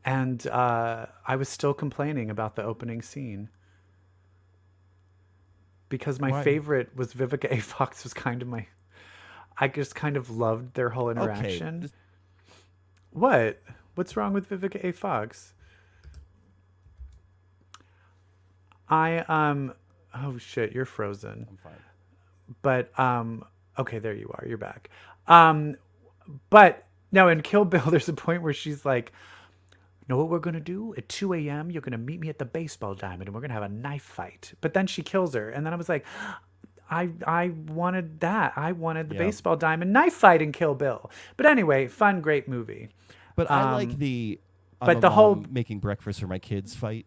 And I was still complaining about the opening scene. Because my favorite was Vivica A. Fox was kind of my... I just kind of loved their whole interaction. Okay. What? What's wrong with Vivica A. Fox? Oh shit, you're frozen. I'm fine. But okay, there you are. You're back. But no, in Kill Bill, there's a point where she's like, "Know what we're gonna do? At 2 a.m., you're gonna meet me at the baseball diamond, and we're gonna have a knife fight." But then she kills her, and then I was like, I wanted that. I wanted the baseball diamond knife fight in Kill Bill. But anyway, fun, great movie. But I like the whole making breakfast for my kids fight.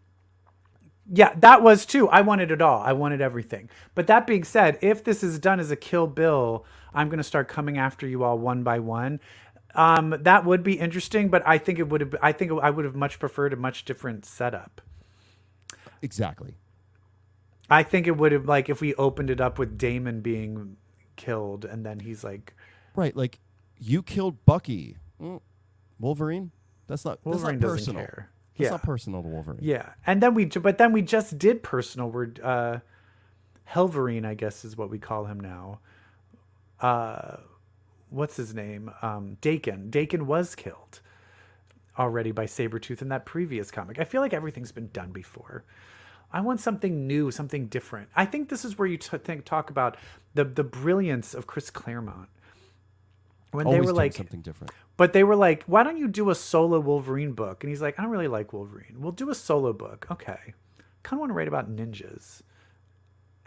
Yeah, that was too. I wanted it all. I wanted everything. But that being said, if this is done as a Kill Bill, I'm going to start coming after you all one by one. That would be interesting, but I think I would have much preferred a much different setup. Exactly. I think it would have, like, if we opened it up with Damon being killed and then he's like, right, like, you killed Bucky. Wolverine? That's not Wolverine that's not doesn't personal. care. It's not personal to Wolverine. Yeah. And then we just did personal. We're Helverine, I guess is what we call him now. What's his name? Dakin. Dakin was killed already by Sabretooth in that previous comic. I feel like everything's been done before. I want something new, something different. I think this is where you talk about the brilliance of Chris Claremont. When Always they were like something different. But they were like, why don't you do a solo Wolverine book? And he's like, I don't really like Wolverine. We'll do a solo book. Okay. Kind of want to write about ninjas.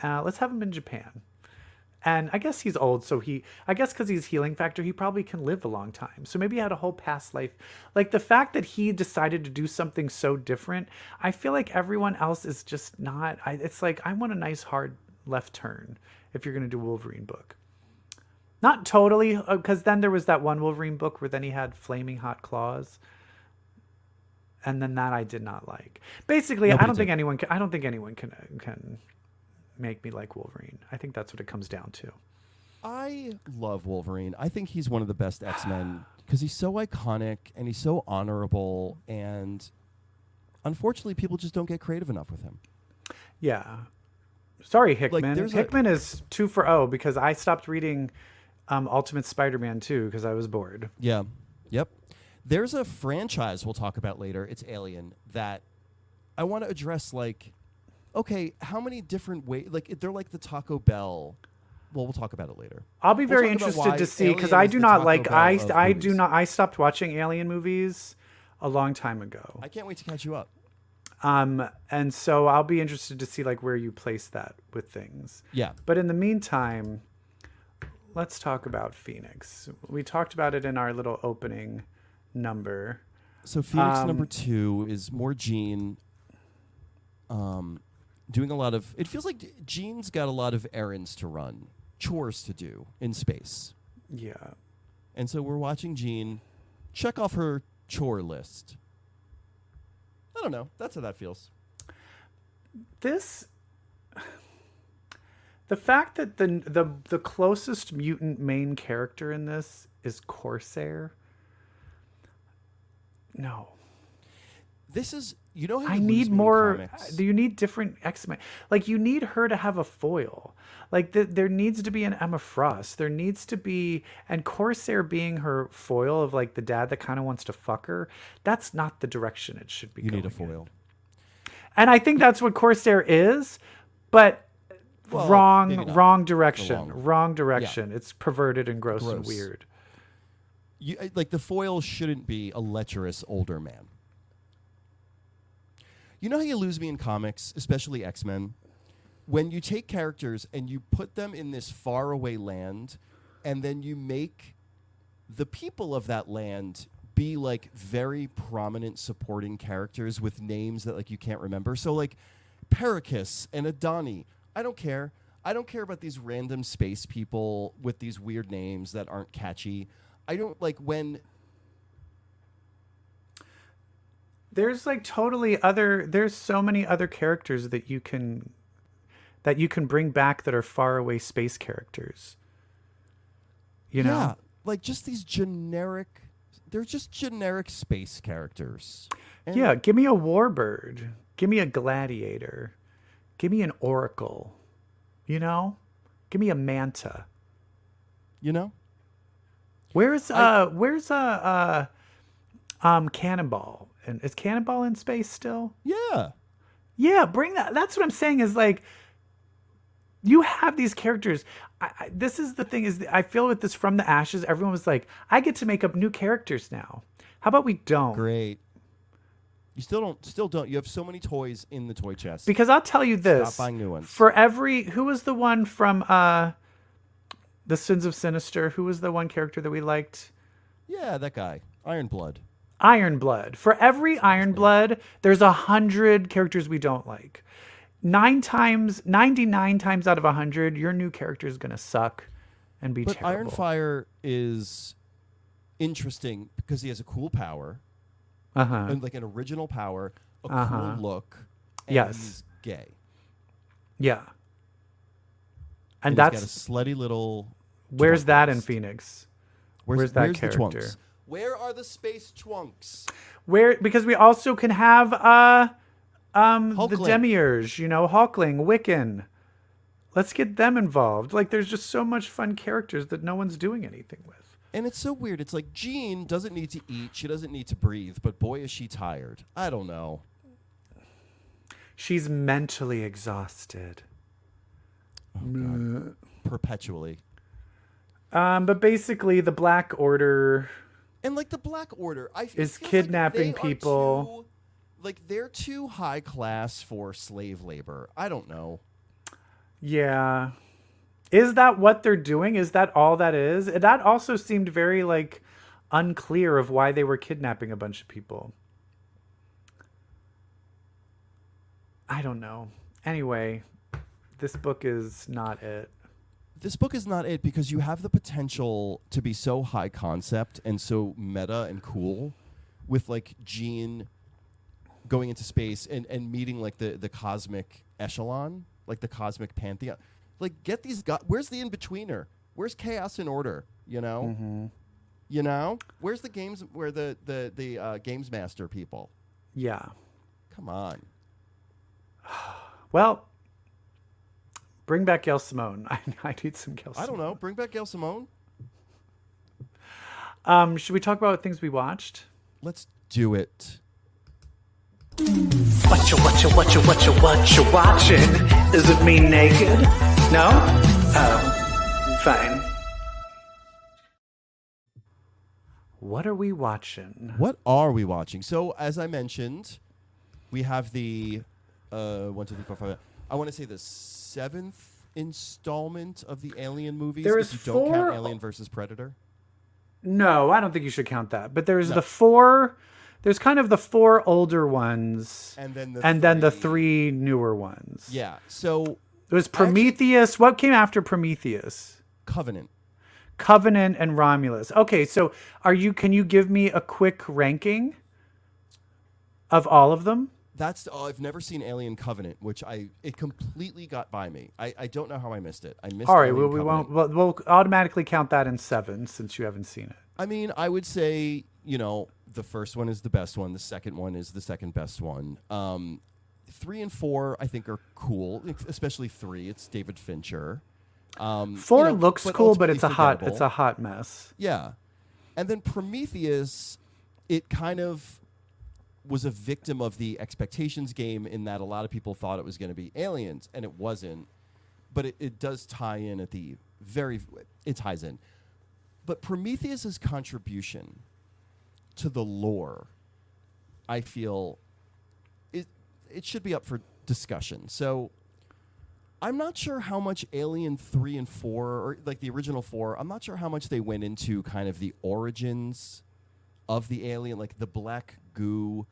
Let's have him in Japan. And I guess he's old, so I guess because he's healing factor, he probably can live a long time. So maybe he had a whole past life. Like, the fact that he decided to do something so different, I feel like everyone else is just not. It's like, I want a nice hard left turn if you're going to do a Wolverine book. Not totally, because then there was that one Wolverine book where then he had flaming hot claws. And then that I did not like. Basically, I don't think anyone can make me like Wolverine. I think that's what it comes down to. I love Wolverine. I think he's one of the best X-Men because he's so iconic and he's so honorable, and unfortunately people just don't get creative enough with him. Yeah. Sorry, Hickman. Like, Hickman is 2 for 0 because I stopped reading Ultimate Spider-Man 2 because I was bored. Yeah. Yep. There's a franchise we'll talk about later. It's Alien that I want to address, like, okay, how many different ways? Like, they're like the Taco Bell. Well, we'll talk about it later. I'll be very interested to see because I do not like. I do not. I stopped watching Alien movies a long time ago. I can't wait to catch you up. And so I'll be interested to see like where you place that with things. Yeah. But in the meantime, let's talk about Phoenix. We talked about it in our little opening number. So Phoenix number 2 is more Jean. Doing a lot of... It feels like Jean's got a lot of errands to run, chores to do in space. Yeah. And so we're watching Jean check off her chore list. I don't know. That's how that feels. The fact that the closest mutant main character in this is Corsair. No. This is... You know how I need more. Do you need different X-Men? Like, you need her to have a foil. Like, there needs to be an Emma Frost. There needs to be, and Corsair being her foil of like the dad that kind of wants to fuck her. That's not the direction it should be. You need a foil. And I think that's what Corsair is, but wrong direction. Wrong direction. Yeah. It's perverted and gross and weird. Like, the foil shouldn't be a lecherous older man. You know how you lose me in comics, especially X-Men, when you take characters and you put them in this faraway land, and then you make the people of that land be like very prominent supporting characters with names that like you can't remember. So like Pericus and Adani, I don't care. I don't care about these random space people with these weird names that aren't catchy. I don't like when there's like there's so many other characters that you can bring back that are faraway space characters. You know? Yeah, like just these generic, they're just generic space characters. And yeah, give me a warbird. Give me a gladiator. Give me an oracle. You know? Give me a manta. You know? Where's Cannonball? And is Cannonball in space still? Yeah. Yeah, bring that. That's what I'm saying is like, you have these characters. This is the thing is I feel with this From the Ashes, everyone was like, I get to make up new characters now. How about we don't? Great. You still don't. You have so many toys in the toy chest. Because I'll tell you this. Stop buying new ones. Who was the one from The Sins of Sinister? Who was the one character that we liked? Yeah, that guy. Iron Blood. For every Iron Blood, there's 100 characters we don't like. 99 times out of 100, your new character is going to suck and be terrible. Ironfire is interesting because he has a cool power. And like an original power, a cool look, and he's gay. Yeah. And he's that's got a slutty little... Where's that in Phoenix? Where's that character? The Twunks? Where are the space Twunks? Because we also can have the Hulkling. Demiurge, you know, Hulkling, Wiccan. Let's get them involved. Like, there's just so much fun characters that no one's doing anything with. And it's so weird. It's like Jean doesn't need to eat. She doesn't need to breathe. But boy, is she tired. I don't know. She's mentally exhausted. Oh, God. Perpetually. But basically, the Black Order... And like the Black Order... is kidnapping people. They're too high class for slave labor. I don't know. Yeah. Is that what they're doing? Is that all that is? That also seemed very, like, unclear of why they were kidnapping a bunch of people. I don't know. Anyway, this book is not it. This book is not it because you have the potential to be so high concept and so meta and cool with, like, Jean going into space and meeting, like, the cosmic echelon, like the cosmic pantheon. Like, get these guys. Where's the in-betweener? Where's Chaos and Order? You know? Mm-hmm. You know? Where's the games, where the Games Master people? Yeah. Come on. Well, bring back Gail Simone. I need some Gail Simone. I don't know. Bring back Gail Simone. Should we talk about things we watched? Let's do it. What you watching? Is it me naked? No? Oh, fine. What are we watching? What are we watching? So, as I mentioned, we have the 1, 2, 3, 4, 5. I want to say the 7th installment of the Alien movies. There's if you don't count 4 Alien versus Predator. No, I don't think you should count that. But there's the 4. There's kind of the 4 older ones, and then the 3 newer ones. Yeah. So it was Prometheus. What came after Prometheus? Covenant And Romulus. Okay, so can you give me a quick ranking of all of them? I've never seen Alien Covenant, which it completely got by me. I don't know how I missed it. I missed. All right, Alien we Covenant. won't. We'll automatically count that in 7 since you haven't seen it. I mean, I would say, you know, the first one is the best one. The second one is the second best one. 3 and 4, I think, are cool, especially 3. It's David Fincher. 4 looks cool, but it's a forgettable. hot mess. Yeah, and then Prometheus, it kind of was a victim of the expectations game in that a lot of people thought it was going to be aliens, and it wasn't. But it does tie in at the it ties in. But Prometheus's contribution to the lore, I feel, it should be up for discussion. So I'm not sure how much Alien 3 and 4, or like the original 4, I'm not sure how much they went into kind of the origins of the alien, like the black goo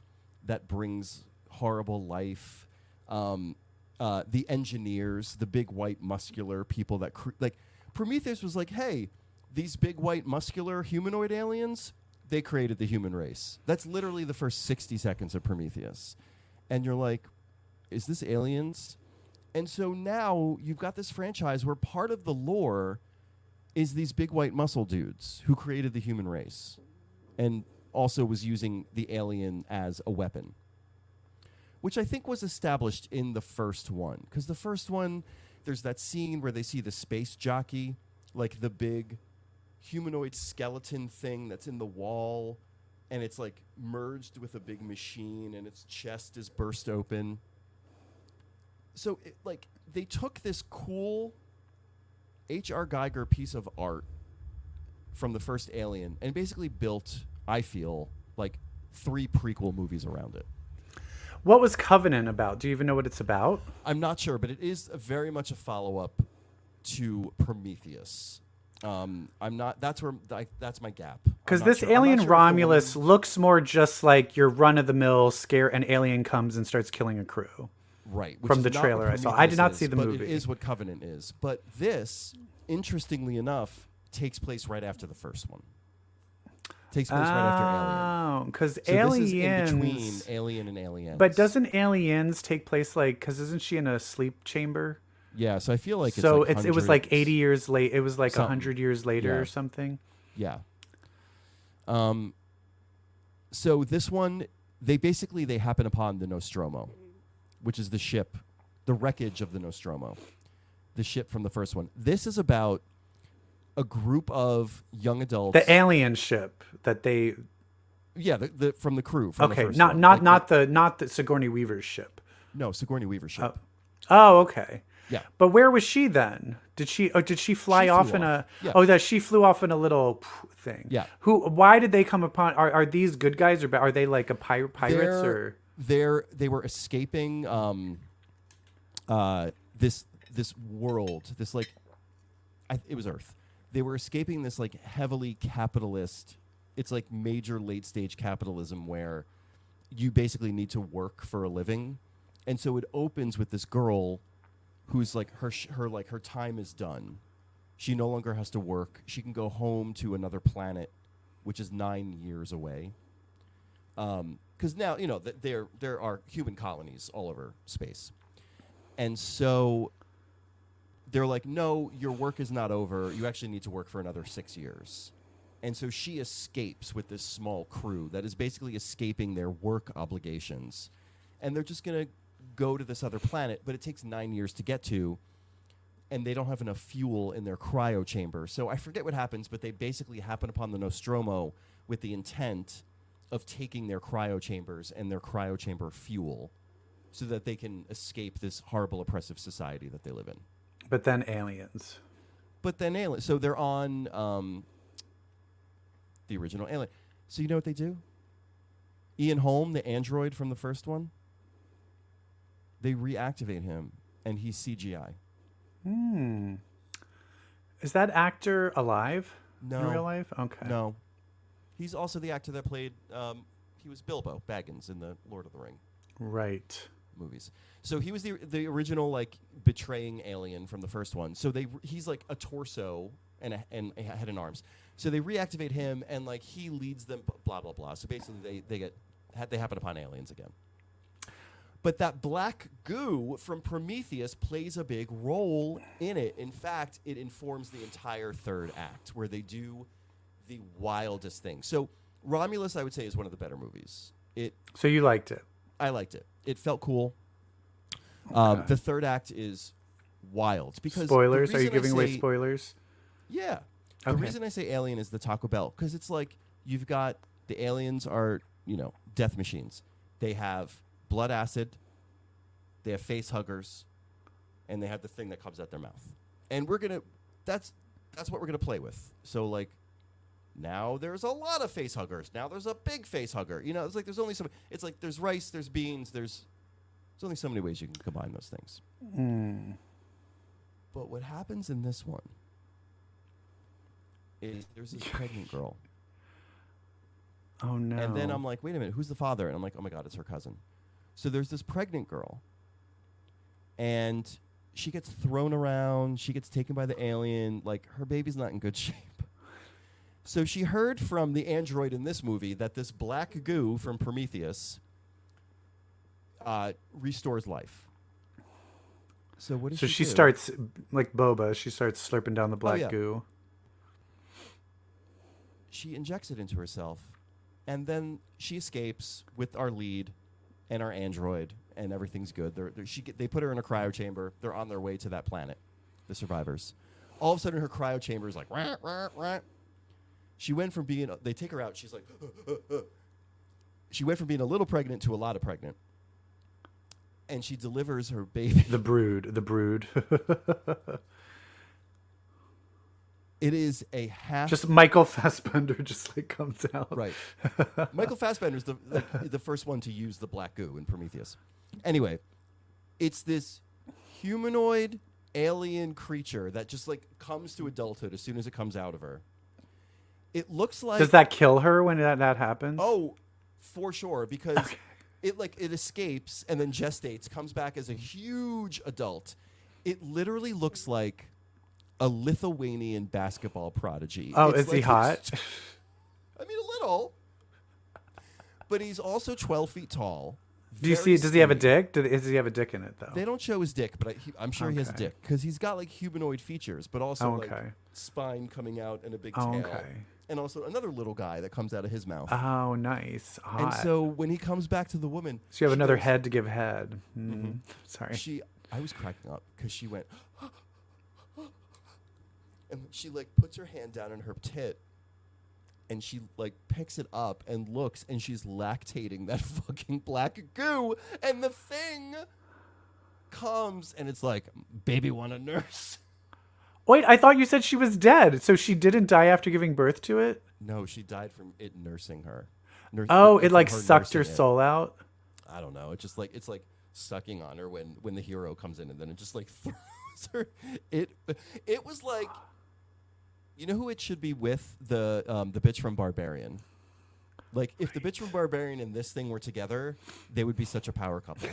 that brings horrible life, the engineers, the big white muscular people that like Prometheus was like, hey, these big white muscular humanoid aliens, they created the human race. That's literally the first 60 seconds of Prometheus. And you're like, is this aliens? And so now you've got this franchise where part of the lore is these big white muscle dudes who created the human race and also was using the alien as a weapon, which I think was established in the first one. Because the first one, there's that scene where they see the space jockey, like the big humanoid skeleton thing that's in the wall, and it's like merged with a big machine, and its chest is burst open. So, like, they took this cool H.R. Geiger piece of art from the first Alien and basically built, I feel, like 3 prequel movies around it. What was Covenant about? Do you even know what it's about? I'm not sure, but it is very much a follow-up to Prometheus. I'm not. That's where that's my gap. Because this alien Romulus looks more just like your run-of-the-mill scare. An alien comes and starts killing a crew. Right. From the trailer I saw. I did not see the movie. It is what Covenant is. But this, interestingly enough, takes place right after the first one. Takes place right after Alien. Oh, because so Aliens... this is in between Alien and Aliens. But doesn't Aliens take place like... Because isn't she in a sleep chamber? Yeah, so I feel like it was like 80 years late. It was like 100 years later or something. Yeah. So this one, they happen upon the Nostromo, which is the ship, the wreckage of the Nostromo, the ship from the first one. This is about a group of young adults. The alien ship that they... Yeah, the from the crew. From okay, the first not one. not the Sigourney Weaver's ship. No, Sigourney Weaver's ship. Oh, okay. Yeah. But where was she then? Did she fly off in a... Yeah. Oh, that she flew off in a little thing. Yeah. Why did they come upon... Are these good guys or are they like pirates or... They were escaping this world, this like... it was Earth. They were escaping this like heavily capitalist... It's like major late stage capitalism where you basically need to work for a living. And so it opens with this girl who's like her time is done. She no longer has to work. She can go home to another planet, which is 9 years away. Because now, you know, there are human colonies all over space. And so they're like, no, your work is not over. You actually need to work for another 6 years. And so she escapes with this small crew that is basically escaping their work obligations. And they're just going to go to this other planet, but it takes 9 years to get to, and they don't have enough fuel in their cryo chamber. So I forget what happens, but they basically happen upon the Nostromo with the intent of taking their cryo chambers and their cryo chamber fuel so that they can escape this horrible, oppressive society that they live in. But then aliens. So they're on the original Alien. So you know what they do? Ian Holm, the android from the first one, they reactivate him, and he's CGI. Is that actor alive No. in real life? Okay. No. He's also the actor that played, he was Bilbo Baggins in the Lord of the Ring Right. movies. So he was the original, like, betraying alien from the first one. So he's like a torso and a head and arms. So they reactivate him, and like he leads them, blah blah blah. So basically, they happen upon aliens again. But that black goo from Prometheus plays a big role in it. In fact, it informs the entire third act, where they do the wildest thing. So Romulus, I would say, is one of the better movies. So you liked it? I liked it. It felt cool. Okay. The third act is wild because spoilers. Are you giving away spoilers? Yeah. The reason I say alien is the Taco Bell, because it's like you've got the aliens are, you know, death machines. They have blood acid, they have face huggers, and they have the thing that comes out their mouth. And that's what we're gonna play with. So like now there's a lot of face huggers. Now there's a big face hugger. You know, it's like there's only so. It's like there's rice, there's beans, there's only so many ways you can combine those things. But what happens in this one is there's this pregnant girl. Oh, no. And then I'm like, wait a minute, who's the father? And I'm like, oh, my God, it's her cousin. So there's this pregnant girl. And she gets thrown around. She gets taken by the alien. Like, her baby's not in good shape. So she heard from the android in this movie that this black goo from Prometheus restores life. So what does she do? So she starts, like Boba, she starts slurping down the black goo. She injects it into herself. And then she escapes with our lead and our android, and everything's good. They put her in a cryo chamber. They're on their way to that planet, the survivors. All of a sudden, her cryo chamber is like, rah, rah, rah. She went from being, they take her out, she's like, she went from being a little pregnant to a lot of pregnant. And she delivers her baby. The brood. It is a half. Just Michael Fassbender just like comes out. Right. Michael Fassbender's the first one to use the black goo in Prometheus. Anyway, it's this humanoid alien creature that just like comes to adulthood as soon as it comes out of her. It looks like. Does that kill her when that happens? Oh, for sure, because it escapes and then gestates, comes back as a huge adult. It literally looks like a Lithuanian basketball prodigy. Oh, is he hot? I mean, a little. But he's also 12 feet tall. Do you see? Does he have a dick? Does he have a dick in it though? They don't show his dick, but I'm sure he has a dick because he's got like humanoid features, but also like spine coming out and a big tail. Okay. And also another little guy that comes out of his mouth. Oh, nice. Hot. And so when he comes back to the woman, so you have another head to give head. Mm-hmm. Sorry. I was cracking up because she went, and she like puts her hand down in her tit. And she like picks it up and looks, and she's lactating that fucking black goo. And the thing comes, and it's like, baby want a nurse. Wait, I thought you said she was dead. So she didn't die after giving birth to it? No, she died from it nursing her. It like sucked her soul out? I don't know. It's just like, it's like sucking on her when the hero comes in, and then it just like throws her. It was like... You know who it should be with? The bitch from Barbarian. Like, if the bitch from Barbarian and this thing were together, they would be such a power couple.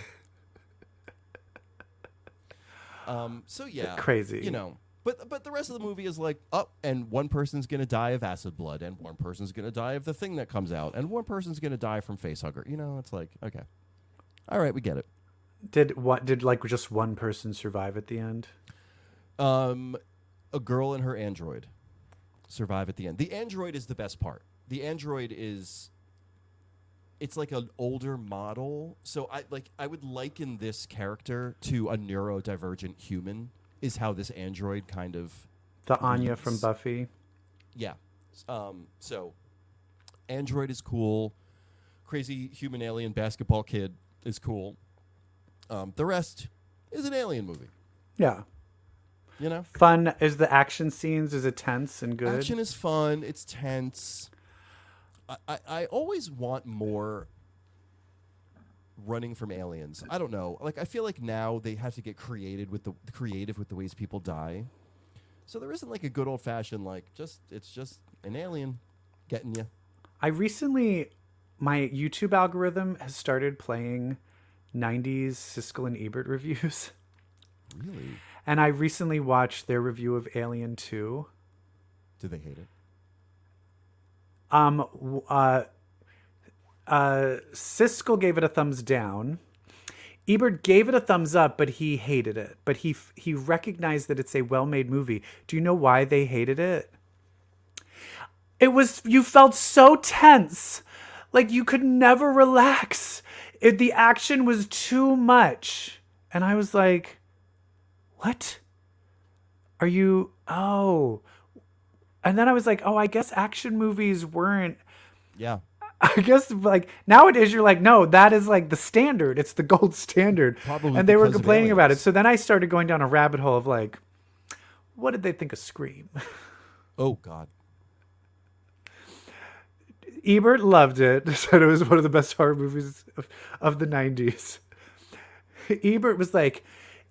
So yeah, crazy. You know, but the rest of the movie is like, and one person's gonna die of acid blood, and one person's gonna die of the thing that comes out, and one person's gonna die from facehugger. You know, it's like, okay, all right, we get it. Did like just one person survive at the end? A girl and her android survive at the end. The android is the best part. The android it's like an older model. So I would liken this character to a neurodivergent human is how this android kind of the Anya from Buffy. Yeah. So android is cool. Crazy human alien basketball kid is cool. The rest is an alien movie. Yeah. You know, fun. Is the action scenes, is it tense and good? Action is fun. It's tense. I always want more running from aliens. I don't know. Like, I feel like now they have to get creative with the ways people die. So there isn't like a good old fashioned it's just an alien getting you. My YouTube algorithm has started playing 90s Siskel and Ebert reviews. Really? And I recently watched their review of Alien 2. Did they hate it? Siskel gave it a thumbs down. Ebert gave it a thumbs up, but he hated it. But he recognized that it's a well-made movie. Do you know why they hated it? You felt so tense. Like you could never relax. The action was too much. And I was like... What? Are you... Oh. And then I was like, I guess action movies weren't... Yeah. I guess, like, nowadays you're like, no, that is, like, the standard. It's the gold standard. Probably. And they were complaining about it. So then I started going down a rabbit hole of, like, what did they think of Scream? Oh, God. Ebert loved it. Said it was one of the best horror movies of the 90s. Ebert was like...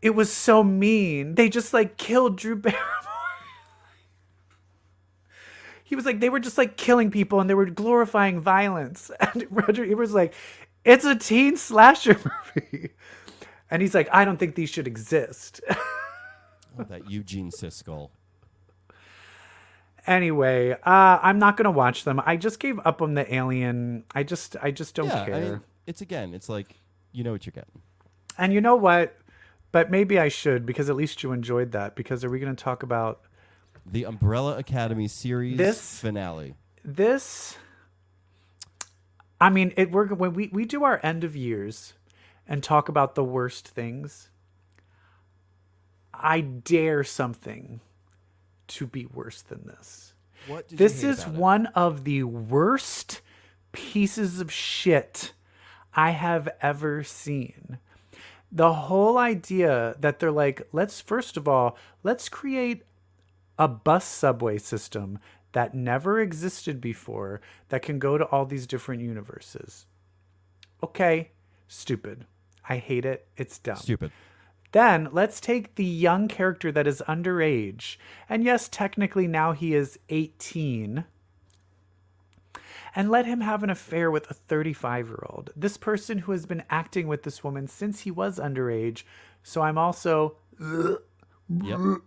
It was so mean. They just like killed Drew Barrymore. He was like, they were just like killing people and they were glorifying violence. And Roger Ebert's like, it's a teen slasher movie. And he's like, I don't think these should exist. Oh, that Eugene Siskel. Anyway, I'm not gonna watch them. I just gave up on the Alien. I just don't care. I mean, it's like, you know what you're getting. And you know what? But maybe I should, because at least you enjoyed that. Because are we going to talk about the Umbrella Academy series finale? I mean, when we do our end of years and talk about the worst things, I dare something to be worse than this. What did this you hate is about one of the worst pieces of shit I have ever seen. The whole idea that they're like, let's create a bus subway system that never existed before that can go to all these different universes. Okay, stupid. I hate it. It's dumb. Stupid. Then let's take the young character that is underage. And yes, technically now he is 18. And let him have an affair with a 35-year-old. This person who has been acting with this woman since he was underage. So I'm also... Yep.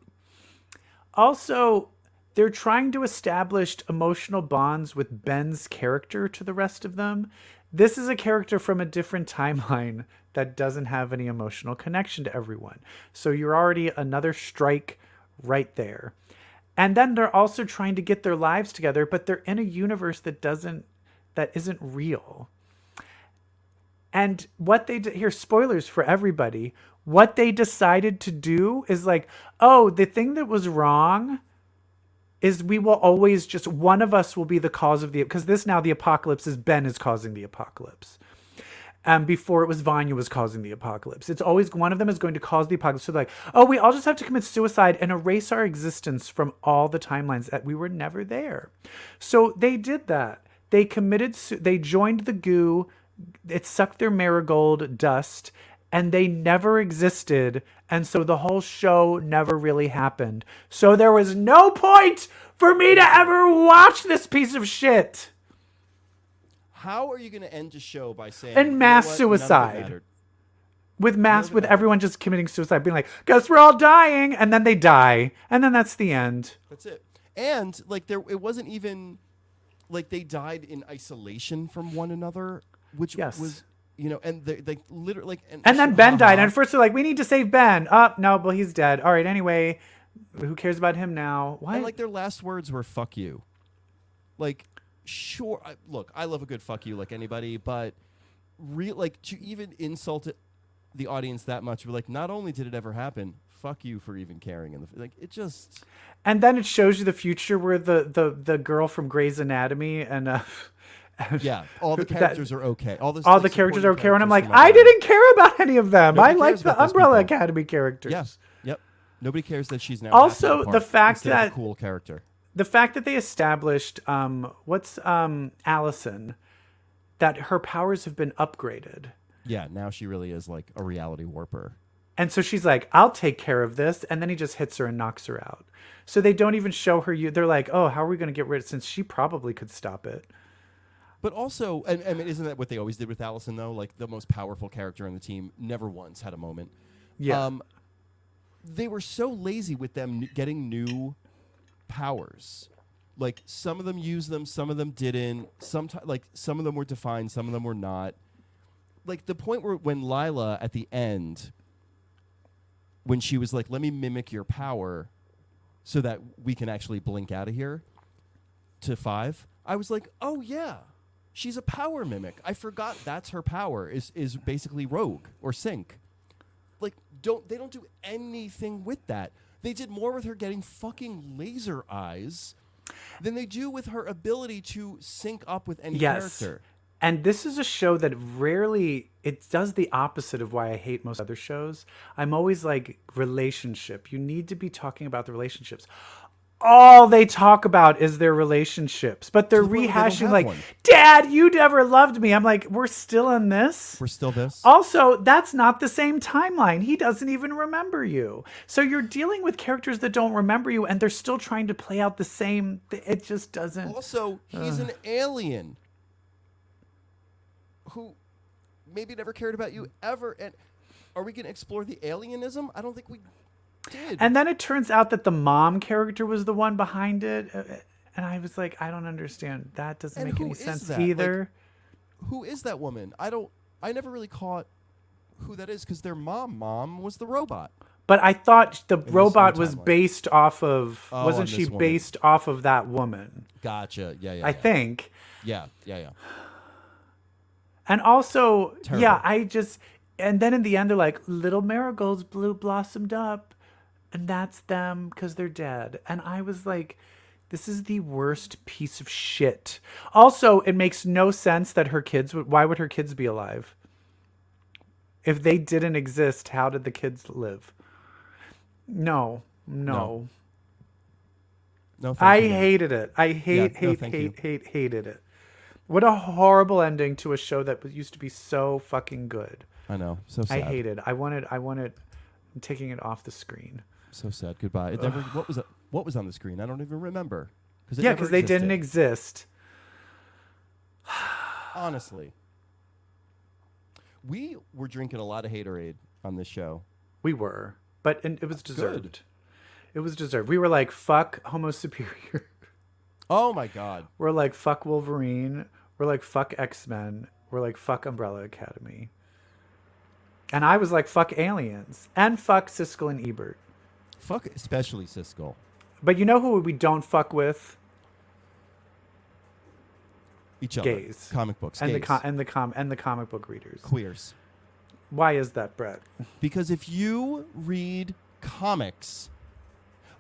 Also, they're trying to establish emotional bonds with Ben's character to the rest of them. This is a character from a different timeline that doesn't have any emotional connection to everyone. So you're already another strike right there. And then they're also trying to get their lives together, but they're in a universe that isn't real. And what they did here, spoilers for everybody, what they decided to do is like, oh, the thing that was wrong is we will always just, one of us will be the cause of because the apocalypse is Ben is causing the apocalypse. Before it was Vanya was causing the apocalypse. It's always one of them is going to cause the apocalypse. So they're like, oh, we all just have to commit suicide and erase our existence from all the timelines that we were never there. So they did that. They they joined the goo. It sucked their marigold dust and they never existed. And so the whole show never really happened. So there was no point for me to ever watch this piece of shit. How are you going to end a show by saying and mass suicide with everyone just committing suicide, being like, guess we're all dying, and then they die, and then that's the end. That's it. And like it wasn't even like they died in isolation from one another, which was and they literally and then Ben died, and at first they're like, we need to save Ben. No, well he's dead. All right, anyway, who cares about him now? Why? And like their last words were "fuck you," like. Sure, look, I love a good fuck you like anybody, but to even insult the audience that much, we're like, not only did it ever happen, fuck you for even caring. And it just... And then it shows you the future where the girl from Grey's Anatomy and yeah, all the characters are okay. All the characters are okay, and I'm like, I didn't care about any of them. I like the Umbrella Academy characters. Yes, yep. Nobody cares that she's now also the fact that a cool character. The fact that they established, Allison, that her powers have been upgraded. Yeah, now she really is like a reality warper. And so she's like, I'll take care of this. And then he just hits her and knocks her out. So they don't even show her. They're like, oh, how are we going to get rid of it? Since she probably could stop it. But also, and I mean, isn't that what they always did with Allison, though? Like the most powerful character on the team never once had a moment. Yeah. They were so lazy with them getting new powers. Like some of them used them, some of them didn't. Sometimes, like some of them were defined, some of them were not. Like the point when Lila at the end, when she was like, "Let me mimic your power, so that we can actually blink out of here." To 5, I was like, "Oh yeah, she's a power mimic." I forgot that's her power is basically rogue or sync. Like they don't do anything with that. They did more with her getting fucking laser eyes than they do with her ability to sync up with any character. And this is a show that it does the opposite of why I hate most other shows. I'm always like, relationship. You need to be talking about the relationships. all they talk about is their relationships, but they're rehashing like, Dad, you never loved me. I'm like, we're still in this. We're still this. Also, that's not the same timeline. He doesn't even remember you. So you're dealing with characters that don't remember you, and they're still trying to play out the same. It just doesn't. Also, he's an alien who maybe never cared about you ever. And are we going to explore the alienism? I don't think we did. And then it turns out that the mom character was the one behind it. And I was like, I don't understand. That doesn't make any sense either. Like, who is that woman? I never really caught who that is because their mom was the robot. But I thought the robot was based off of, wasn't she based off of that woman? Gotcha. Yeah. I think. Yeah. And also, Terrible. And then in the end, they're like, little marigolds blossomed up. And that's them because they're dead. And I was like, this is the worst piece of shit. Also, it makes no sense that why would her kids be alive? If they didn't exist, how did the kids live? No. I hated it. I hated it. What a horrible ending to a show that used to be so fucking good. I know. So sad. I hate it. I wanted. I'm taking it off the screen. So sad. Goodbye. It never, what was on the screen? I don't even remember. Because they didn't exist. Honestly. We were drinking a lot of haterade on this show. We were. But it was deserved. Good. It was deserved. We were like, fuck Homo Superior. Oh my God. We're like, fuck Wolverine. We're like, fuck X-Men. We're like, fuck Umbrella Academy. And I was like, fuck Aliens. And fuck Siskel and Ebert. Fuck especially Siskel. But you know who we don't fuck with? Each other. Gays. Comic books. And gays. the comic book readers. Queers. Why is that, Brett? Because if you read comics,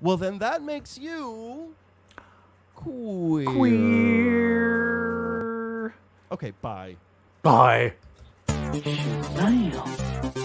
well, then that makes you queer. Okay, bye. Bye. Shazam.